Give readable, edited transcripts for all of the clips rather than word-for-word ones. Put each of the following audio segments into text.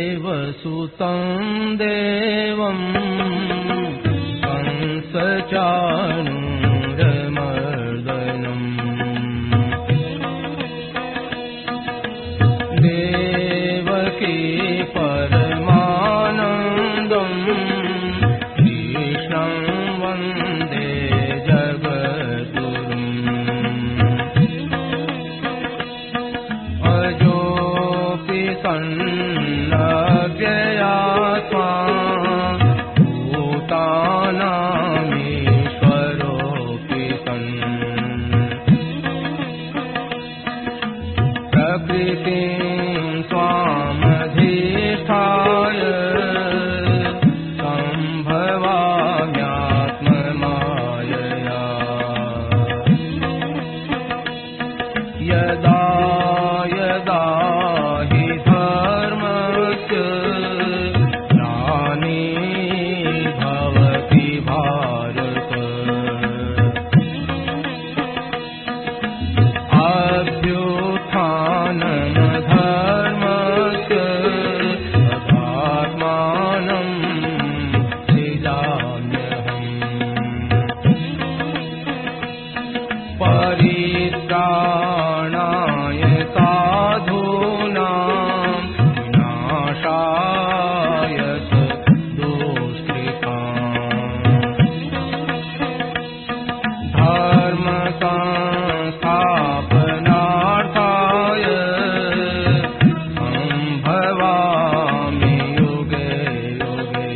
वसुदेवसुतं देवं कंसचाणूरमर्दनम् देवकी परमानन्दं कृष्णं वन्दे जगद्गुरुम् सन्नव्ययात्मा भूतानामीश्वरोऽपि सन् प्रकृतिं स्वामधिष्ठाय सम्भवाम्यात्ममायया यदा यदा परित्राणाय साधूनां विनाशाय दुष्कृताम् धर्म संस्थापनार्थाय सम्भवामि युगे युगे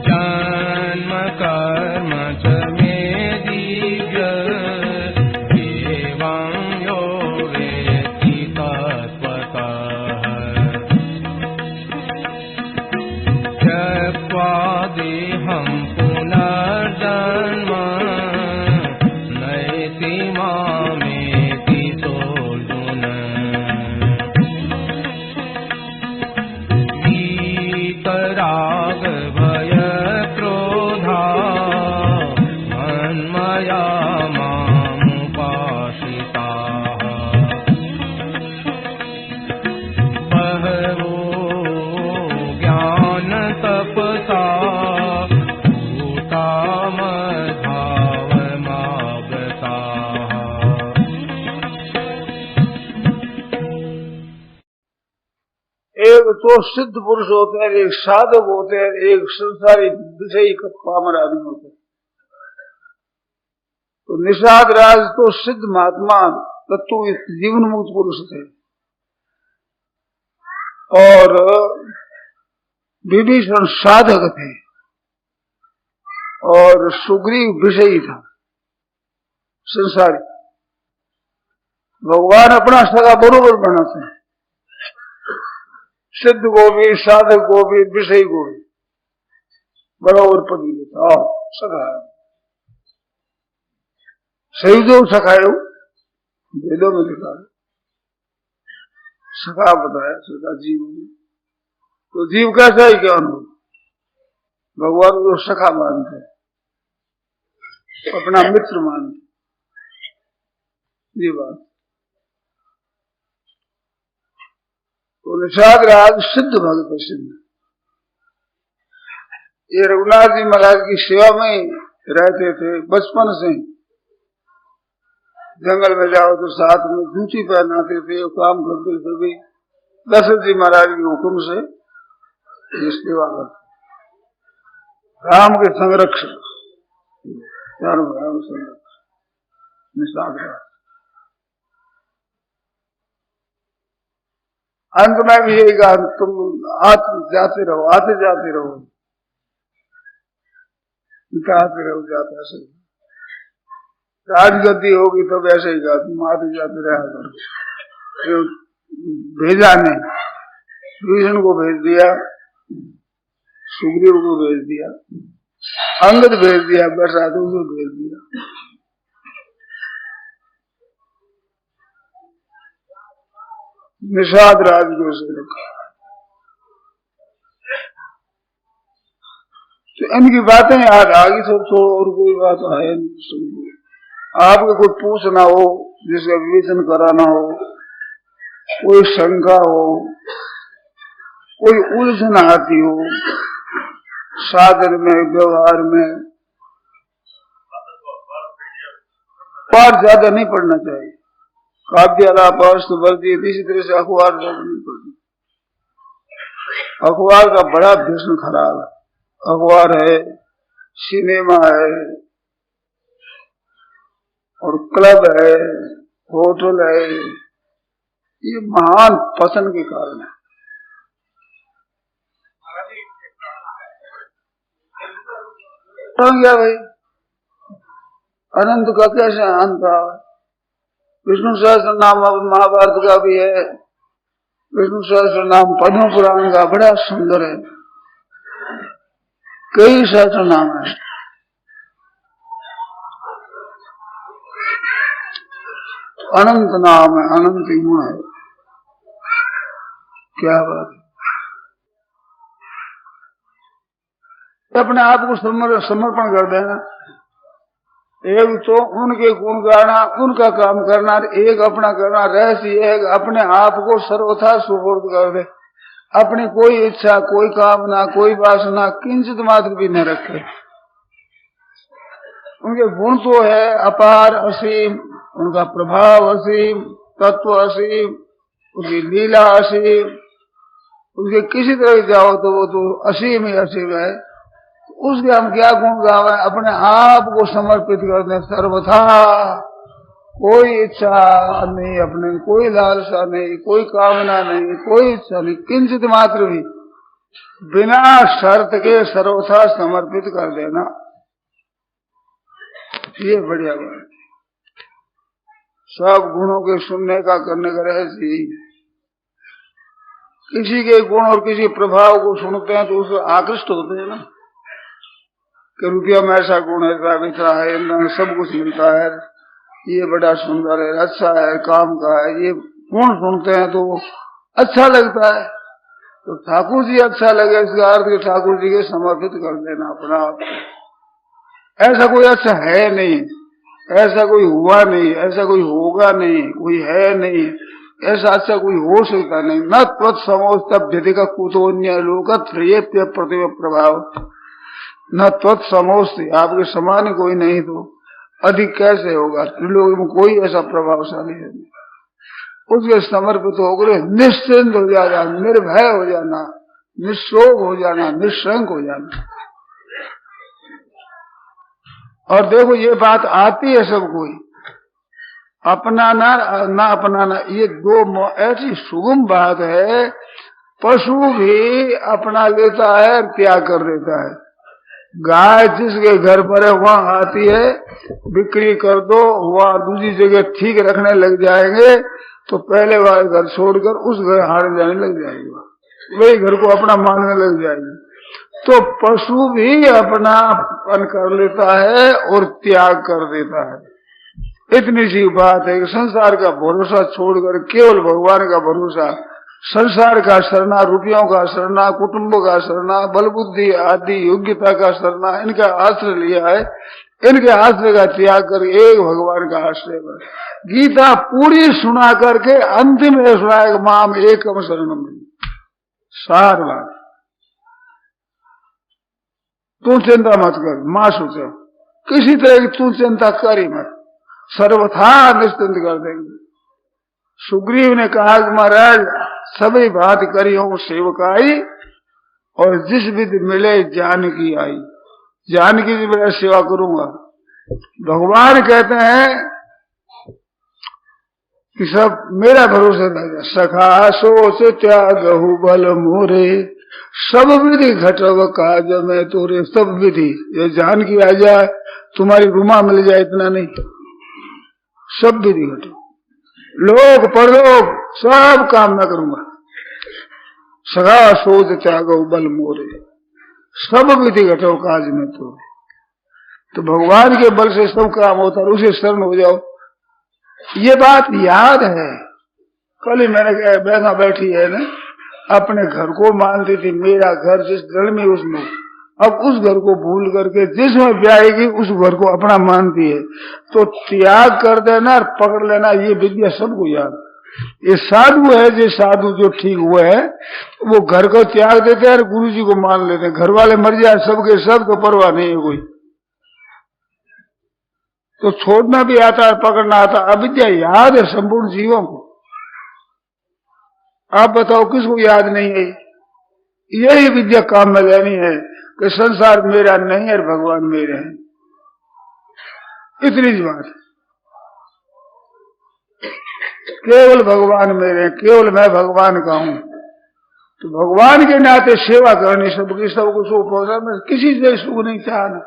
जन्म कर्म च देहं पुनर्जन्म नयति मामेति सोऽर्जुन वीतराग भय क्रोधा मन्मया मामुपाश्रिताः बहवो ज्ञान तपसा एक तो सिद्ध पुरुष होते हैं, एक साधक होते हैं, एक संसारी विषयी पामर आदमी होते हैं। तो निषाद राज तो सिद्ध महात्मा तत्व जीवन मुक्त पुरुष थे और विभीषण साधक थे और सुग्रीव विषयी था संसारी। भगवान अपना सगा बरोबर बनाते हैं, सिद्ध को भी साधक को भी विषय को भी बराबर पकड़ लेता। सखा सही जो सखायो वेदों में लिखा है, सखा बताया सखा जीव। तो जीव कैसा ही क्या अनुभव, भगवान को सखा मानते हैं, अपना मित्र मानते, ये बात। तो निषाद राज सिद्ध भक्त सिद्ध, ये रघुनाथ जी महाराज की सेवा में रहते थे बचपन से। जंगल में जाओ तो साथ में जूती पहनाते थे, काम करते थे भी। दशरथ जी महाराज के हुक्म से ये सेवा करते, राम के संरक्षक, चारों भाइयों के संरक्षक निषाद राज। अंत में भी यही कहा, तुम आते जाते रहो, आते जाते रहो, आते रहो, जाते ऐसे राजगद्दी होगी तो वैसे ही कहा, तुम आते जाते रहा करो। भेजा नहीं, विभीषण को भेज दिया, सुग्रीव को भेज दिया, अंगद भेज दिया, बरसातों को भेज दिया। निषाद राजगुरु से रखा। तो इनकी बातें याद आ गई सब, तो और कोई बात है नहीं। आपको कोई पूछना हो, जिसका विवेचन कराना हो, कोई शंका हो, कोई उलझन आती हो साधन में, व्यवहार में, पाठ ज्यादा नहीं पढ़ना चाहिए। काव्य आलाप वर्दी, इसी तरह से अखबार ज्यादा नहीं पढ़ना। अखबार का बड़ा व्यसन खराब है। अखबार है, सिनेमा है, और क्लब है, होटल है, ये महान पसंद के कारण है। क्या भाई, अनंत का कैसे अंत था? विष्णु सहस्त्र नाम महाभारत का भी है, विष्णु सहस्त्र नाम पद्म पुराण का बड़ा सुंदर है, कई सहस्त्र नाम है। अनंत नाम है, अनंत गुण है, क्या बात है। अपने आप को समर्पण कर देना, एक तो उनके गुण गाना, उनका काम करना, एक अपना करना। रहस्य एक अपने आप को सर्वथा सुपुर्द कर दे, अपनी कोई इच्छा, कोई कामना, कोई वासना किंचित मात्र भी न रखे। उनके गुण तो है अपार असीम, उनका प्रभाव असीम, तत्व असीम, उनकी लीला असीम, उनके किसी तरह जाओ तो वो तो असीम ही असीम है। उसके हम क्या गुण गावे? अपने आप को समर्पित कर दें सर्वथा, कोई इच्छा नहीं, अपने कोई लालसा नहीं, कोई कामना नहीं, कोई इच्छा नहीं, किंचित मात्र भी, बिना शर्त के सर्वथा समर्पित कर देना, ये बढ़िया बात। सब गुणों के सुनने का, करने का रहस्य ही। किसी के गुण और किसी प्रभाव को सुनते हैं तो उससे आकृष्ट होते हैं ना, कि रुपया में ऐसा गुण है, पवित्र है, इंद्र सब कुछ मिलता है, ये बड़ा सुंदर है, अच्छा है, काम का है, ये गुण सुनते हैं तो अच्छा लगता है। तो ठाकुर जी अच्छा लगे, इसका अर्थ कि ठाकुर जी के समर्पित कर देना अपना आप। ऐसा कोई अच्छा है नहीं, ऐसा कोई हुआ नहीं, ऐसा कोई होगा नहीं, कोई है नहीं, ऐसा अच्छा कोई हो सकता नहीं। न त्वत्समोस्तभ्यति का कुतोन्य लोक त्रयेप्य प्रतिभ प्रभाव, न त्वत्समोस्ति, आपके समान कोई नहीं तो अधिक कैसे होगा? त्रिलोक में कोई ऐसा प्रभावशाली है नहीं। उसके समर्पित होकर निश्चिंत हो जाना, निर्भय हो जाना, निशोक हो जाना, निशंक हो जाना। और देखो ये बात आती है सब कोई, अपनाना ना अपनाना, ये दो ऐसी सुगम बात है। पशु भी अपना लेता है, त्याग कर देता है। गाय जिसके घर पर है वहां आती है, बिक्री कर दो, वहां दूसरी जगह ठीक रखने लग जाएंगे तो पहले वाले घर छोड़कर उस घर हारने जाने लग जाएगी, वही घर को अपना मानने लग जाएगी। तो पशु भी अपनापन कर लेता है और त्याग कर देता है। इतनी सी बात है कि संसार का भरोसा छोड़कर केवल भगवान का भरोसा, संसार का शरणा, रुपयों का शरणा, कुटुंब का शरणा, बल बुद्धि आदि योग्यता का शरणा, इनका आश्रय लिया है। इनके आश्रय का त्याग कर एक भगवान का आश्रय कर। गीता पूरी सुना करके अंतिम में सुनाएगा माम एकम शरणम, सार बात। तू चिंता मत कर, मां सोचे किसी तरह की तू चिंता कर ही मत, सर्वथा निश्चिंत कर देंगे। सुग्रीव ने कहा कि महाराज सभी बात करी हूं सेवकाई, और जिस विधि मिले जानकी आई, जानकी जी मेरा सेवा करूंगा। भगवान कहते हैं कि सब मेरा भरोसा रहेगा। सखा सोच त्यागहु बल मोरे, सब विधि घटव काज में तोरे। सब विधि, ये जानकी आ जाए, तुम्हारी रुमा मिल जाए, इतना नहीं, सब विधि घटो, लोग परलोक सब काम मैं करूंगा। सगा सोच त्यागो बल मोरे, सब विधि घटो काज में तो। तो भगवान के बल से सब काम होता है, उसे शरण हो जाओ। ये बात याद है, कल ही मैंने बहना बैठी है ना, अपने घर को मानती थी मेरा घर, जिस घर में उसमें, अब उस घर को भूल करके जिसमें ब्याएगी उस घर को अपना मानती है। तो त्याग कर देना और पकड़ लेना, ये विद्या सबको याद। ये साधु है, जो साधु जो ठीक हुए है वो घर को त्याग देते हैं और गुरु जी को मान लेते हैं। घर वाले मर जाए सबके सब को परवाह नहीं है कोई। तो छोड़ना भी आता है, पकड़ना आता। अविद्या याद है संपूर्ण जीवों को। आप बताओ किसको याद नहीं है? यही विद्या काम में लेनी है कि संसार मेरा नहीं है, भगवान मेरे हैं। इतनी सी बात। केवल भगवान मेरे हैं, केवल मैं भगवान का हूं। तो भगवान के नाते सेवा करनी सबकी, सबको सुख पहुंचा। मैं किसी से सुख नहीं चाहना।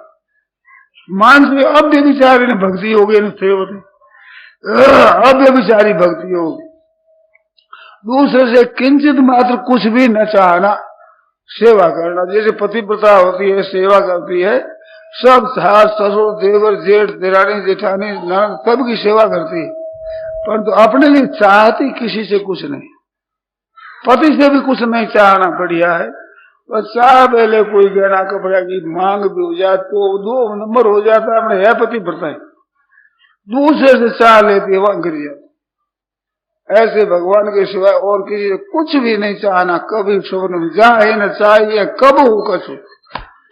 मान से अब बेचारी ने भक्ति होगी, अब बेचारी भक्ति होगी। दूसरे से किंचित मात्र कुछ भी न चाहना, सेवा करना। जैसे पतिव्रता होती है, सेवा करती है, सब सास ससुर देवर जेठ देरानी जेठानी सबकी सेवा करती है, परंतु अपने लिए चाहती किसी से कुछ नहीं। पति से भी कुछ नहीं चाहना, बढ़िया है। बस चाह पहले कोई गहना कपड़ा की मांग भी हो जाए तो 2 नंबर हो जाता है, अपने है पतिव्रता है। दूसरे से चाह लेती है, वहां गिर जाती। ऐसे भगवान के सिवाय और किसी से कुछ भी नहीं चाहना। कभी स्वप्न में जाए न चाहिए, कब हो कछु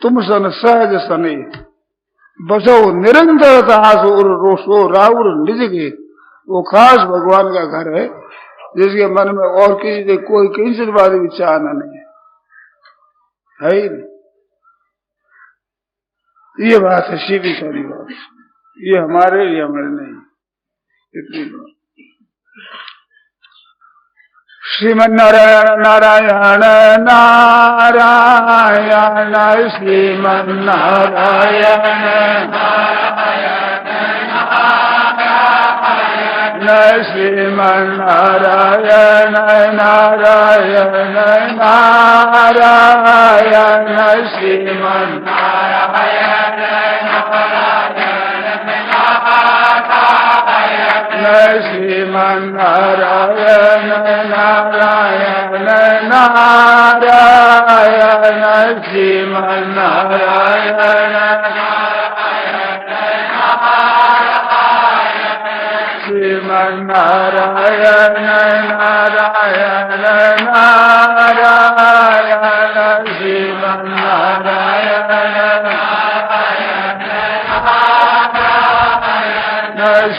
तुम सन सहज सने, बसो निरंतर आसुर रोसो राउर निज के। वो खास भगवान का घर है जिसके मन में और किसी से कोई किंचित बात भी चाहना नहीं है ही नहीं। ये बात है, सीधी सारी बात। ये हमारे नहीं। इतनी बात। श्रीमन्नारायण नारायण नारायण श्रीमन्नारायण नारायण श्रीमन्नारायण नारायण नारायण श्रीमन्नारायण श्रीमन्नारायण नारायण नारायण श्रीमन्नारायण श्रीमन्नारायण नारायण नारायण श्रीमन्नारायण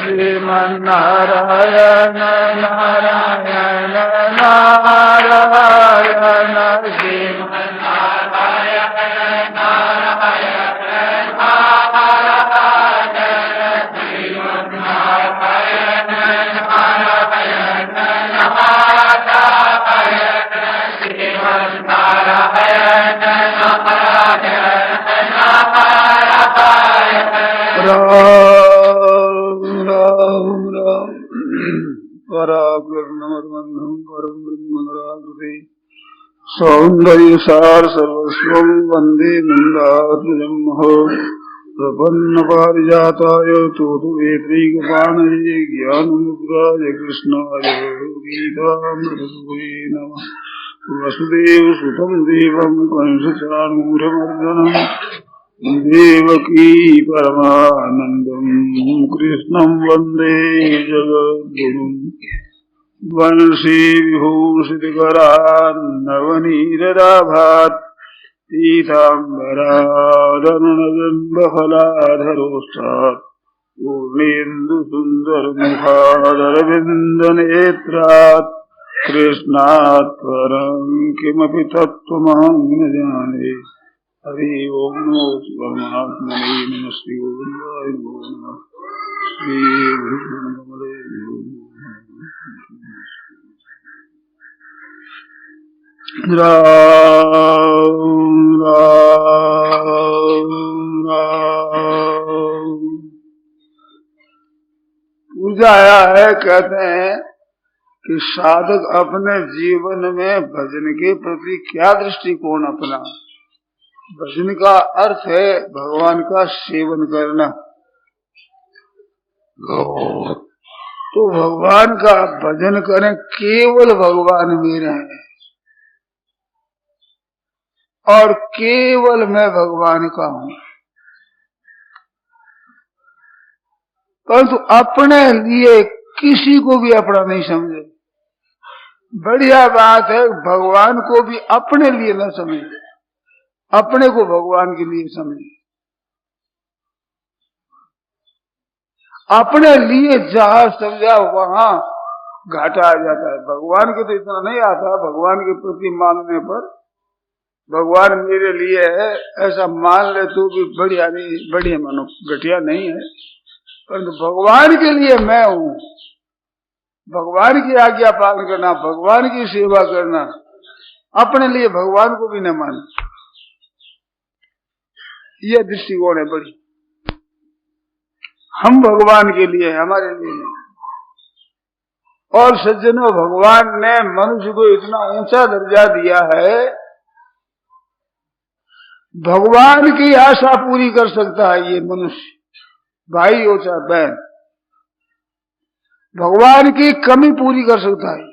श्रीमन्नारायण नारायण नारायण श्रीमन्नारायण पराकृष्णमर्बन्धं परं ब्रह्मराकृते सौन्दर्य सार सर्वस्वं वन्दे नन्दात्मजं प्रपन्न पारिजाताय तोतुवेत्रैकपाणये ज्ञानमुद्राय कृष्णाय गीतामृतये नमः। वसुदेवसुतं देवं कंसचाणूरमर्दनं देवकी परमानंदं कृष्णं वंदे जगद्गुरुं। वंशी विभूषितकरान्नवनीरदाभात् पीताम्बरादरुणबिम्बफलाधरोष्ठात् पूर्णेन्दुसुन्दरमुखादरविन्दनेत्रात् कृष्णात् परं किमपि तत्त्वमहं न जाने। हरि ओम नमो परमात्मने नमः। श्री गोविंदाय नमो नमः। श्री गुरुकमले राम राम राम। पूजा आया है, कहते हैं कि साधक अपने जीवन में भजन के प्रति क्या दृष्टिकोण अपना। भजन का अर्थ है भगवान का सेवन करना। तो भगवान का भजन करें, केवल भगवान मेरे हैं और केवल मैं भगवान का हूं। परंतु अपने लिए किसी को भी अपना नहीं समझे। बढ़िया बात है, भगवान को भी अपने लिए न समझे, अपने को भगवान के लिए समझे। अपने लिए जहां समझा वहां घाटा आ जाता है। भगवान के तो इतना नहीं आता। भगवान के प्रति मानने पर भगवान मेरे लिए है ऐसा मान ले तो भी बढ़िया नहीं, बढ़िया मानो, घटिया नहीं है। परंतु भगवान के लिए मैं हूं, भगवान की आज्ञा पालन करना, भगवान की सेवा करना, अपने लिए भगवान को भी न मानना, यह दृष्टिकोण है बड़ी। हम भगवान के लिए, हमारे लिए नहीं। और सज्जनों, भगवान ने मनुष्य को इतना ऊंचा दर्जा दिया है, भगवान की आशा पूरी कर सकता है ये मनुष्य, भाई हो चाहे बहन, भगवान की कमी पूरी कर सकता है।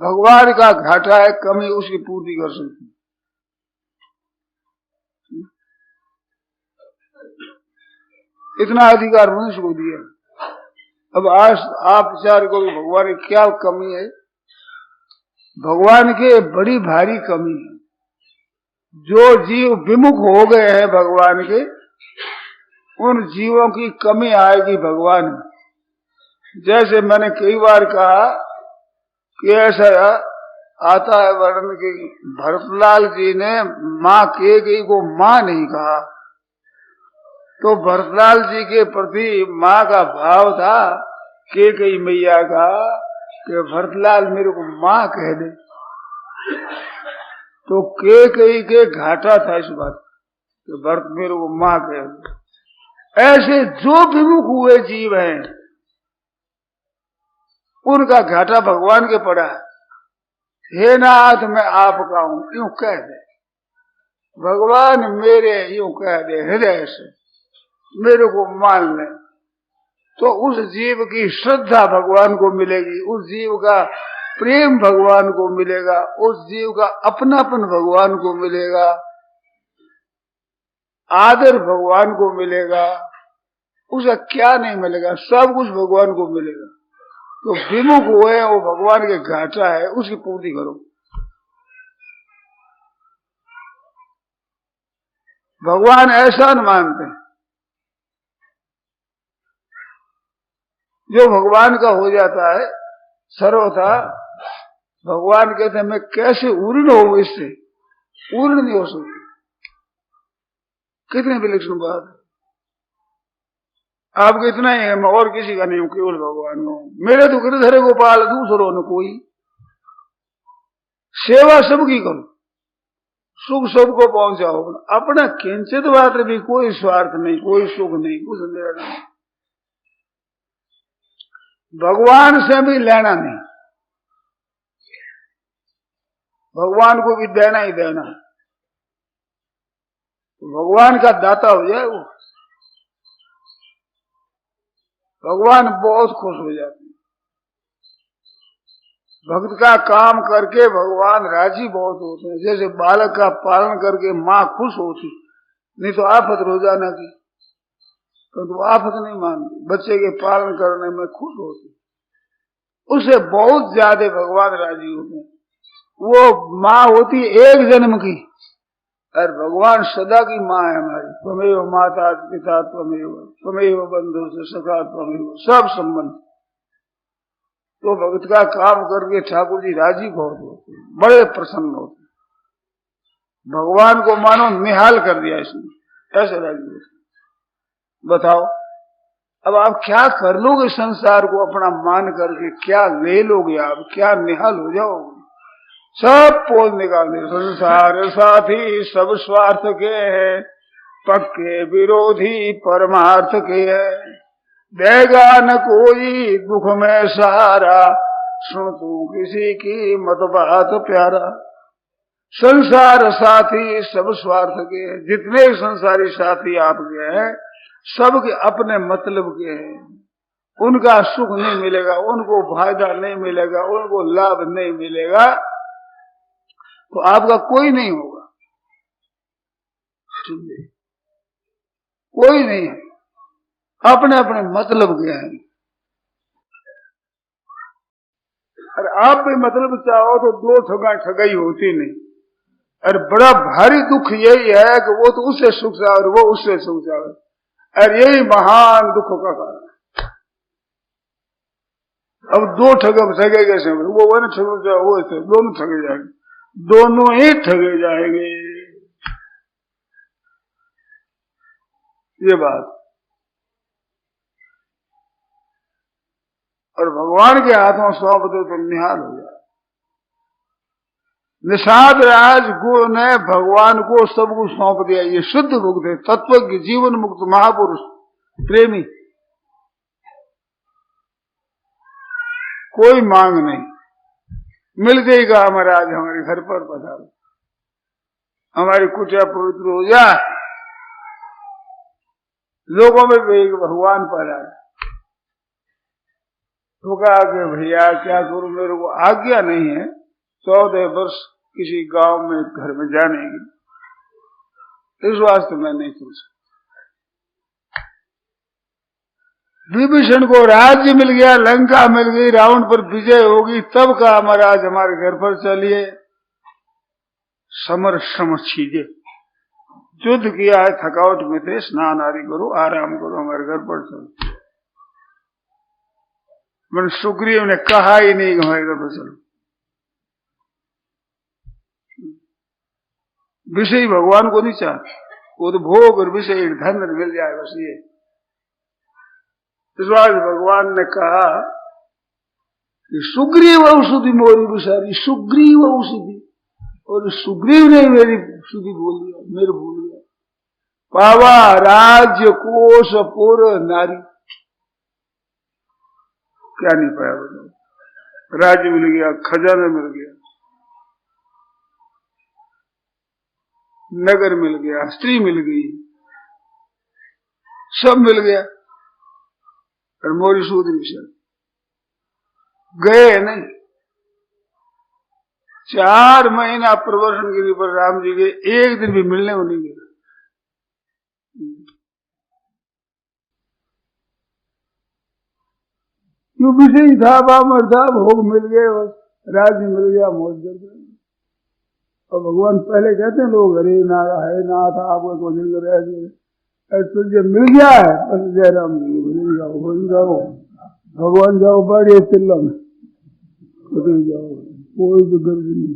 भगवान का घाटा है, कमी उसकी पूर्ति कर सकती है। इतना अधिकार मनुष्य को दिया। अब आज आप विचार करो, भगवान की क्या कमी है? भगवान के बड़ी भारी कमी है। जो जीव विमुख हो गए हैं भगवान के, उन जीवों की कमी आएगी भगवान में। जैसे मैंने कई बार कहा कि ऐसा आता है वर्णन कि भरतलाल जी ने मां केकई को मां नहीं कहा, तो भरतलाल जी के प्रति मां का भाव था केकई मैया का कि भरतलाल मेरे को मां कह दे। तो केकई के घाटा था इस बात कि भरत मेरे को मां कह दे। ऐसे जो विमुख हुए जीव हैं उनका घाटा भगवान के पड़ा है। हे नाथ मैं आपका हूं, यूं कह दे भगवान, मेरे यूं कह दे हृदय से, मेरे को मान ले, तो उस जीव की श्रद्धा भगवान को मिलेगी, उस जीव का प्रेम भगवान को मिलेगा, उस जीव का अपनापन भगवान को मिलेगा, आदर भगवान को मिलेगा। उसे क्या नहीं मिलेगा? सब कुछ भगवान को मिलेगा। तो विमुख हुए वो भगवान के घाटा है, उसकी पूर्ति करो। भगवान ऐसा न मानते हैं, जो भगवान का हो जाता है सर्वथा भगवान कहते हैं मैं कैसे उर्ण हूं, इससे उर्ण नहीं हो सकती। कितनी विलक्षण बात है। आपको इतना ही है, मैं और किसी का नहीं हूं, केवल भगवान हूं। मेरे तो गिरधर गोपाल, दूसरों ने कोई। सेवा सबकी करो, सुख सबको पहुंचाओ, अपना किंचित मात्र भी कोई स्वार्थ नहीं, कोई सुख नहीं, कुछ मेरा नहीं। भगवान से भी लेना नहीं, भगवान को भी देना ही देना। तो भगवान का दाता हो जाए वो, भगवान बहुत खुश हो जाते हैं। भक्त का काम करके भगवान राजी बहुत होते हैं। जैसे बालक का पालन करके माँ खुश होती, नहीं तो आफत रोजाना की, परंतु आफत नहीं मानती, बच्चे के पालन करने में खुश होती, उससे बहुत ज्यादा भगवान राजी होते हैं। वो माँ होती एक जन्म की, और भगवान सदा की माँ है हमारी। त्वमेव माता पिता त्वमेव बंधु से सखा त्वमेव, सब संबंध। तो भक्त का काम करके ठाकुर जी राजी बहुत होते, बड़े प्रसन्न होते। भगवान को मानो निहाल कर दिया इसने, ऐसे राजी होते। बताओ अब आप क्या कर लोगे? संसार को अपना मान करके क्या ले लोगे? आप क्या निहाल हो जाओगे? सब पोल निकाल दे। संसार साथी सब स्वार्थ के है, पक्के विरोधी परमार्थ के है। देगा न कोई दुख में सहारा, सुन तू किसी की मत बात प्यारा। संसार साथी सब स्वार्थ के है। जितने संसारी साथी आपके हैं सबके अपने मतलब के हैं, उनका सुख नहीं मिलेगा, उनको फायदा नहीं मिलेगा, उनको लाभ नहीं मिलेगा, तो आपका कोई नहीं होगा। कोई नहीं है, अपने अपने मतलब के हैं। और आप भी मतलब चाहो तो दो ठगाई होती नहीं। और बड़ा भारी दुख यही है कि वो तो उससे सुख जाए और वो उससे सुख जाए, और यही महान दुख का कारण है। अब दो ठगे कैसे, वो न ठग जाए, वो दोनों ठगे जाएंगे, दोनों ही ठगे जाएंगे। ये बात। और भगवान के हाथों सौंप दो तो निहाल हो जाए। निषाद राज गुरु ने भगवान को सब कुछ सौंप दिया। ये शुद्ध मुक्त है, तत्वज्ञ, जीवन मुक्त महापुरुष, प्रेमी। कोई मांग नहीं, मिल जाएगा हमारा। आज हमारे घर पर पधारो, हमारी कुटिया पवित्र हो जाए, लोगों में भी एक भगवान पर आए। तो कहा कि भैया क्या करूं, मेरे को आज्ञा नहीं है 14 वर्ष किसी गांव में घर में जाने की, इस वास्ते मैं नहीं चल सकता। विभीषण को राज्य मिल गया, लंका मिल गई, रावण पर विजय होगी, तब कहा महाराज हमारे घर पर चलिए, समर श्रम छीजे, युद्ध किया है, थकावट में थे, स्नान आदि करो, आराम करो, हमारे घर पर चलो। मैंने सुग्रीव ने कहा ही नहीं कि हमारे घर पर चलो। विषय भगवान को नहीं चाहते, वो तो भोग और विषय धन मिल जाए बस। ये इस बार भगवान ने कहा कि सुग्रीव औषधि मोरी विषारी, सुग्रीव औषधि, और सुग्रीव ने मेरी सुधि बोल दिया, मेरे भूल गया। पावा राज्य कोश पुर नारी, क्या नहीं पाया बताओ? राज्य मिल गया, खजाना मिल गया, नगर मिल गया, स्त्री मिल गई, सब मिल गया, और मोरी सूद विषय गए नहीं। 4 महीना प्रवर्षण गिरी पर राम जी के, एक दिन भी मिलने को नहीं गया। क्यों? विषय था, बामर था, भोग मिल गए, बस राज्य मिल गया, मौज कर गए। और भगवान पहले कहते हैं लोग, हरे नाथ आपको को दिल रहे, तुझे मिल गया है बस जय राम जी, भूल जाओ, भगवान जाओ बड़े चिल्ला में बदल जाओ, कोई भी गर्ज नहीं।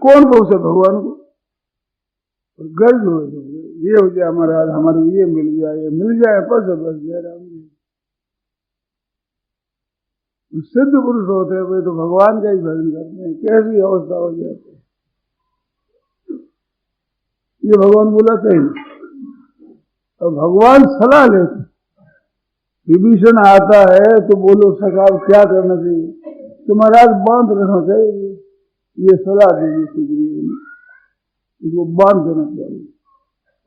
कौन पूछे भगवान को? गर्ज हो ये हो जाए हमारा, हमारे ये मिल जाए, ये मिल जाए, बस जय राम जी। सिद्ध पुरुष होते हैं वे तो भगवान का ही भजन करते हैं, कैसी अवस्था हो जाती है। ये भगवान बुलाते हैं और भगवान सलाह लेते। विभीषण आता है तो बोलो सखा क्या करना चाहिए, तो महाराज बांध रहना चाहिए, ये सलाह दीजिए सुग्रीव ने, इसको बांध देना चाहिए।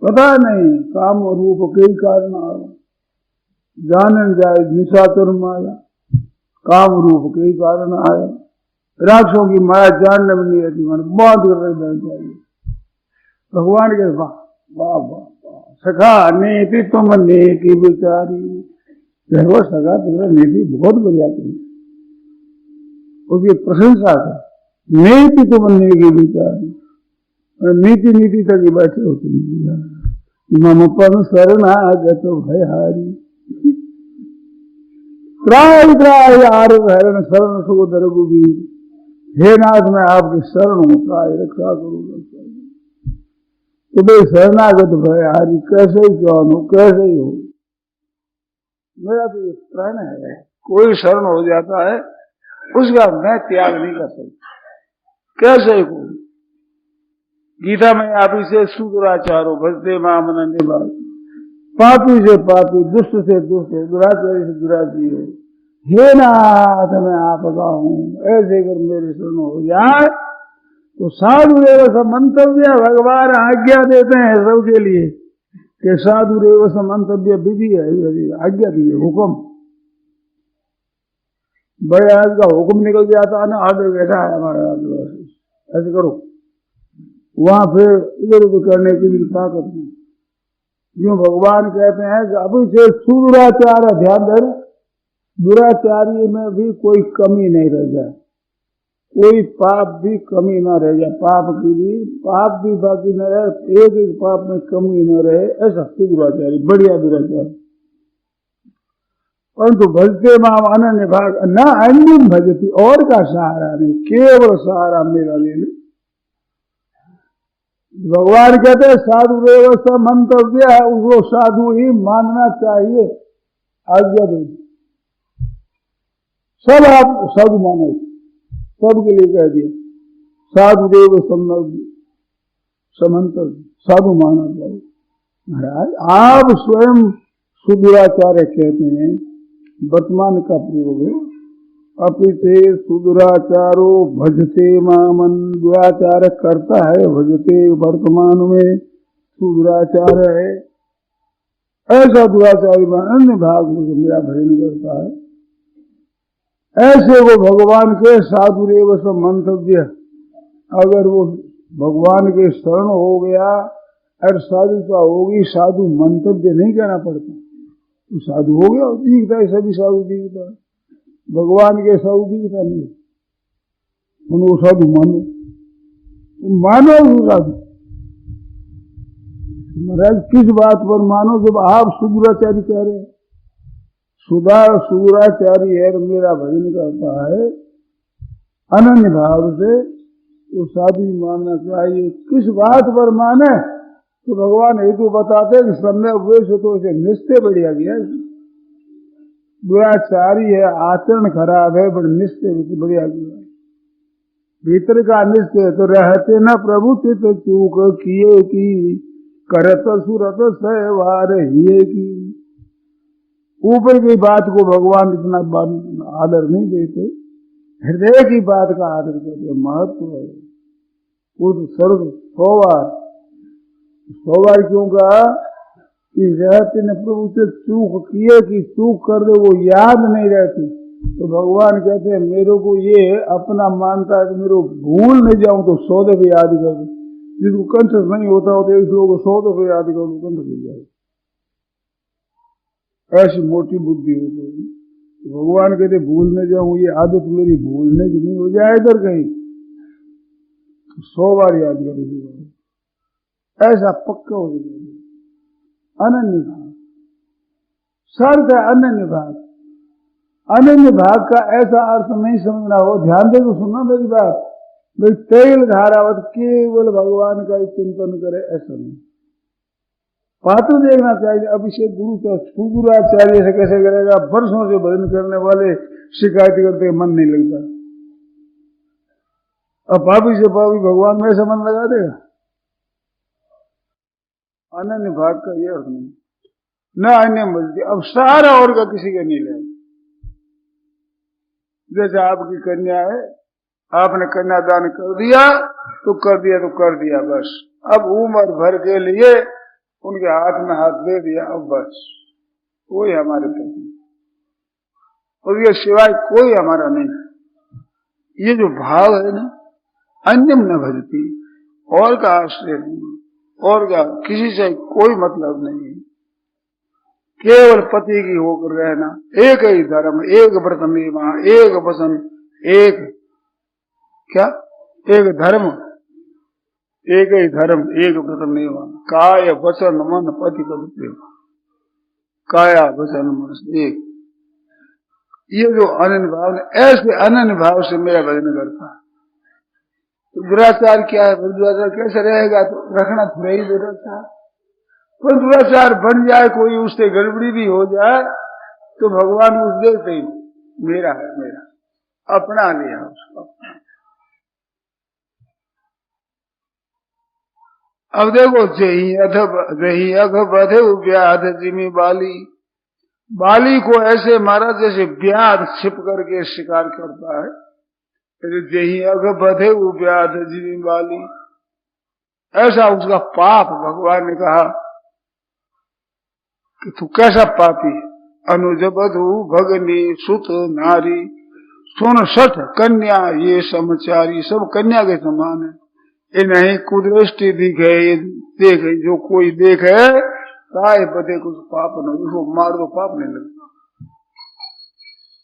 पता नहीं काम रूप कई कारण आया, जानन जाए निशाचर माया, काम रूप कई कारण आया, राक्षसों की माया जानने में नहीं आती, मैंने बांध कर रख देना चाहिए। भगवान के वाह वाह वाह सखा नीति तुम नेकी विचारी, वो सखा तुम्हारा नीति बहुत बढ़िया की, उसकी प्रशंसा कर, नीति तुम नेकी विचारी, नीति नीति तक ही बैठे हो तुम। मम पन शरणागत भयहारी, त्राय त्राय आर हरण शरण सुधर गुबीर, हे नाथ मैं आपकी शरण हूं, त्राय रक्षा करूंगा। तो भाई शरणागत भयहारी कैसे ही क्यों हो, कैसे ही हो, मेरा तो ये प्रण है, कोई शरण हो जाता है उसका मैं त्याग नहीं कर सकता, कैसे ही कोई। गीता में आप इसे सुदुराचारो भजते मामन निवास, पापी से पापी, दुष्ट से दुष्ट, दुराचारी से दुराचारी हो, हे नाथ मैं आपका हूं, ऐसे कर मेरे शरण हो जाए तो साधु रेव समंतव्य, भगवान आज्ञा देते हैं सबके लिए कि साधु रेव समंतव्य विधि है, आज्ञा दी है, हुक्म। बड़े आज का हुक्म निकल जाता है ना, आर्डर बैठा है हमारे आदिवासी, ऐसे करो, वहां फिर इधर उधर करने की भी ताकत नहीं। जो भगवान कहते हैं कि अभी से सुदुराचार है, ध्यान देना, दुराचारी में भी कोई कमी नहीं रह जाए, कोई पाप भी कमी न रह जाए, पाप की भी पाप भी बाकी न रहे, एक एक पाप में कमी न रहे, ऐसा सुदुराचारी, बढ़िया दुराचारी। परंतु भजते माम अनन्य भाग न अन्य भजती, और का सहारा नहीं, केवल सहारा मेरा ले ले। भगवान कहते हैं साधु रेव समंतव्य है, उसको साधु ही मानना चाहिए, आज्ञा दे, सब आप साधु मानो, सबके लिए कह दिया साधु रेव समंतव्य, साधु माना चाहिए। महाराज आप स्वयं सुदुराचार्य कहते हैं, वर्तमान का प्रयोग है, अपिते सुदुराचारो भजते मामन, दुराचार करता है, भजते वर्तमान में सुदुराचार है, ऐसा दुराचारी अन्य भाग में मेरा भजन करता है, ऐसे वो भगवान के साधु रेव समंतव्य, अगर वो भगवान के शरण हो गया और साधुता होगी, साधु मंतव्य नहीं कहना पड़ता, तो साधु हो गया, दिखता है, सभी साधु दिखता है, भगवान के साधु दिखता नहीं, उनको साधु मानो, मानो साधु। महाराज किस बात पर मानो, जब आप सुदुराचारी कह रहे हैं, सुदुराचारी है, मेरा भजन करता है अनन्य भाव से, तो साधु मानना चाहिए। किस बात पर माने, तो भगवान हेतु बताते कि समय उपवेश तो इसे निश्चय बढ़िया गया, दुराचारी है, आचरण खराब है, बड़े निश्चय बढ़िया गया, भीतर का निश्चय तो रहते न प्रभु चित चूक किए की, करत सुरत सहवार हिए की। ऊपर की बात को भगवान इतना आदर नहीं देते, हृदय की बात का आदर करते, महत्व है। वो तो सर्व 100 बार क्यों कहा कि रहते न प्रभु से चूक किए कि चूक कर दे, वो याद नहीं रहती, तो भगवान कहते हैं मेरे को ये अपना मानता है कि मेरे को भूल नहीं जाऊं तो 100 दफे याद कर दे, जिसको कंठ नहीं होता हो तो इस लोगों को 100 दफे याद कर दो, कंठ हो जाए, ऐसी मोटी बुद्धि हो गई। तो भगवान कहते भूल न जाऊं, ये आदत मेरी भूलने की नहीं हो जाए इधर कहीं, 100 बार याद करोगे, ऐसा पक्का हो जाएगा। अनन्य भाग शर्त है, अनन्य भाग, अनन्य भाग का ऐसा अर्थ नहीं समझना हो, ध्यान दे तो सुनना मेरी बात, भाई तेल धारावत केवल भगवान का ही चिंतन करे, ऐसा नहीं। पात्र देखना चाहिए, अभिषेक गुरु सुदुराचार्य से कैसे करेगा, वर्षों से भजन करने वाले शिकायत करते मन नहीं लगता, अब पापी से पापी भगवान में ऐसा मन लगा देगा, अनन्य भाग का ये अर्थ नहीं, न अन्य बल्कि अब सारा और का किसी का नहीं लेगा। जैसे आपकी कन्या है, आपने कन्यादान कर दिया तो कर दिया तो कर दिया बस, अब उम्र भर के लिए उनके हाथ में हाथ दे दिया, अब बस कोई हमारे पति, उसके सिवाय कोई हमारा नहीं। ये जो भाव है ना, अन्यम न भजती, और का आश्रय नहीं, और का किसी से कोई मतलब नहीं, केवल पति की होकर रहना, एक ही धर्म, एक व्रत नियमा, एक वचन, एक क्या, एक धर्म, एक ही धर्म, एक व्रत नियमा, काय वचन मन पति पद प्रेम, काया वचन मन एक। ये जो अनन्य भाव ने, ऐसे अनन्य भाव से मेरा भजन करता है, तो दुराचार क्या है, दुराचार कैसे रहेगा, तो रखना थोड़ा ही दुराचार, कोई दुराचार बन जाए, कोई उससे गड़बड़ी भी हो जाए, तो भगवान उस देते ही मेरा है, मेरा अपना लिया उसको। अब देखो जही अघ बधे व्याध जिमी बाली, बाली को ऐसे मारा जैसे ब्याध छिप करके शिकार करता है, जही अग बधे वो ब्याध जीवी बाली। ऐसा उसका पाप भगवान ने कहा कि तू कैसा पापी, अनुज बधु भगनी सुत नारी सुन सठ कन्या ये समचारी, सब कन्या के समान है। ये नहीं कुदृष्टि दिखे, ये देखे जो कोई देखे ताए बधे कुछ पाप न, उसको मार दो पाप नहीं लगता,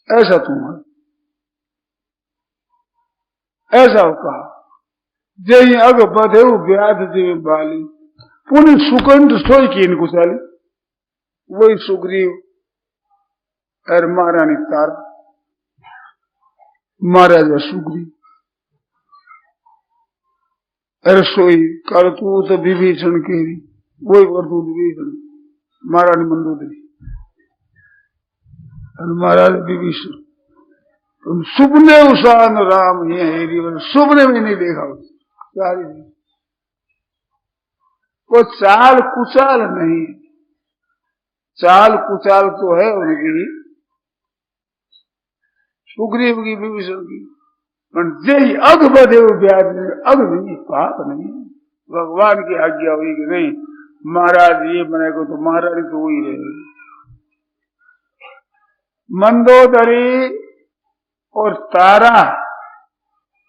ऐसा तुम है। ऐसा कहा जय अग बधे व्याध जीव बाली, पुण्य सुकंठ सोई की कुशाली। वही सुग्रीव और महारानी तारा, महाराजा सुग्रीव अरे सोई करतूत विभीषण के, वही करतूत विभीषण, महारानी मंदोदरी और महाराजा विभीषण। तुम सुपने उसान राम ये हेरी, सुपने में नहीं देखा सारी, वो चाल कुचाल नहीं, चाल कुचाल तो है उनकी सुग्रीव की विभीषण की, पर जय अग बधे ब्याज में, अग नहीं पाप नहीं, भगवान की आज्ञा हुई कि नहीं महाराज ये बनेगा तो महारानी तो वही रहेगी। मंदोदरी और तारा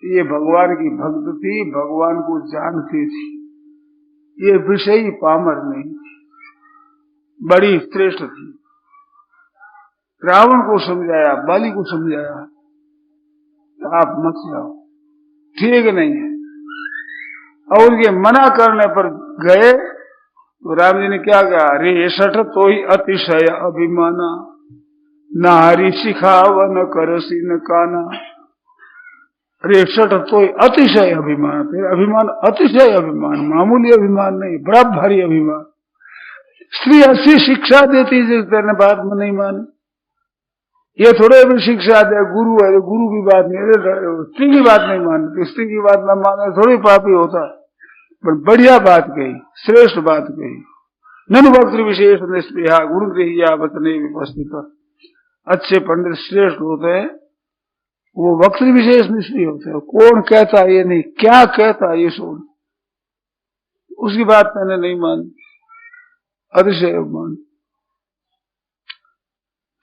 ये भगवान की भक्त थी, भगवान को जानती थी, ये विषयी पामर नहीं थी, बड़ी श्रेष्ठ थी। रावण को समझाया, बाली को समझाया, आप मत जाओ, ठीक नहीं है। और उनके मना करने पर गए तो राम जी ने क्या कहा, रे सठ तो ही अतिशय अभिमाना, नारी सिखावन करसी न काना। रेसठ तो अतिशय अभिमान, अभिमान अतिशय अभिमान, मामूली अभिमान नहीं, बड़ा भारी अभिमान। स्त्री अच्छी शिक्षा देती जिस तेने बात में नहीं मानी, ये थोड़े भी शिक्षा दे, गुरु है तो गुरु की बात नहीं, स्त्री की बात नहीं मानती, स्त्री की बात न माने थोड़ी पापी होता है। पर बढ़िया बात कही, श्रेष्ठ बात कही। ननु भक्त विशेष निष्प्रिया गुरु गृहिया वतने विपस्थित। अच्छे पंडित श्रेष्ठ होते हैं, वो वक्त विशेष निष्प्रिय होते हैं। कौन कहता ये नहीं, क्या कहता ये सुन, उसकी बात मैंने नहीं मानी, अतिशय मान।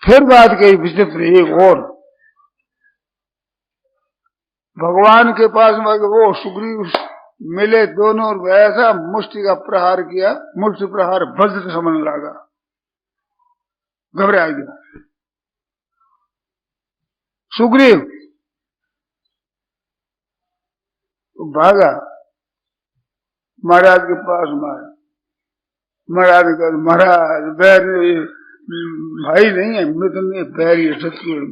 फिर बात कही विचित्र एक और, भगवान के पास में वो सुग्रीव मिले दोनों, वैसा मुष्टि का प्रहार किया, मुष्टि प्रहार वज्र समझ लगा, घबरा गया सुग्रीव, तो भागा महाराज के पास मारा। महाराज ने कहा महाराज बैर भाई नहीं है, मित्र नहीं, बैर ये शत्रु है।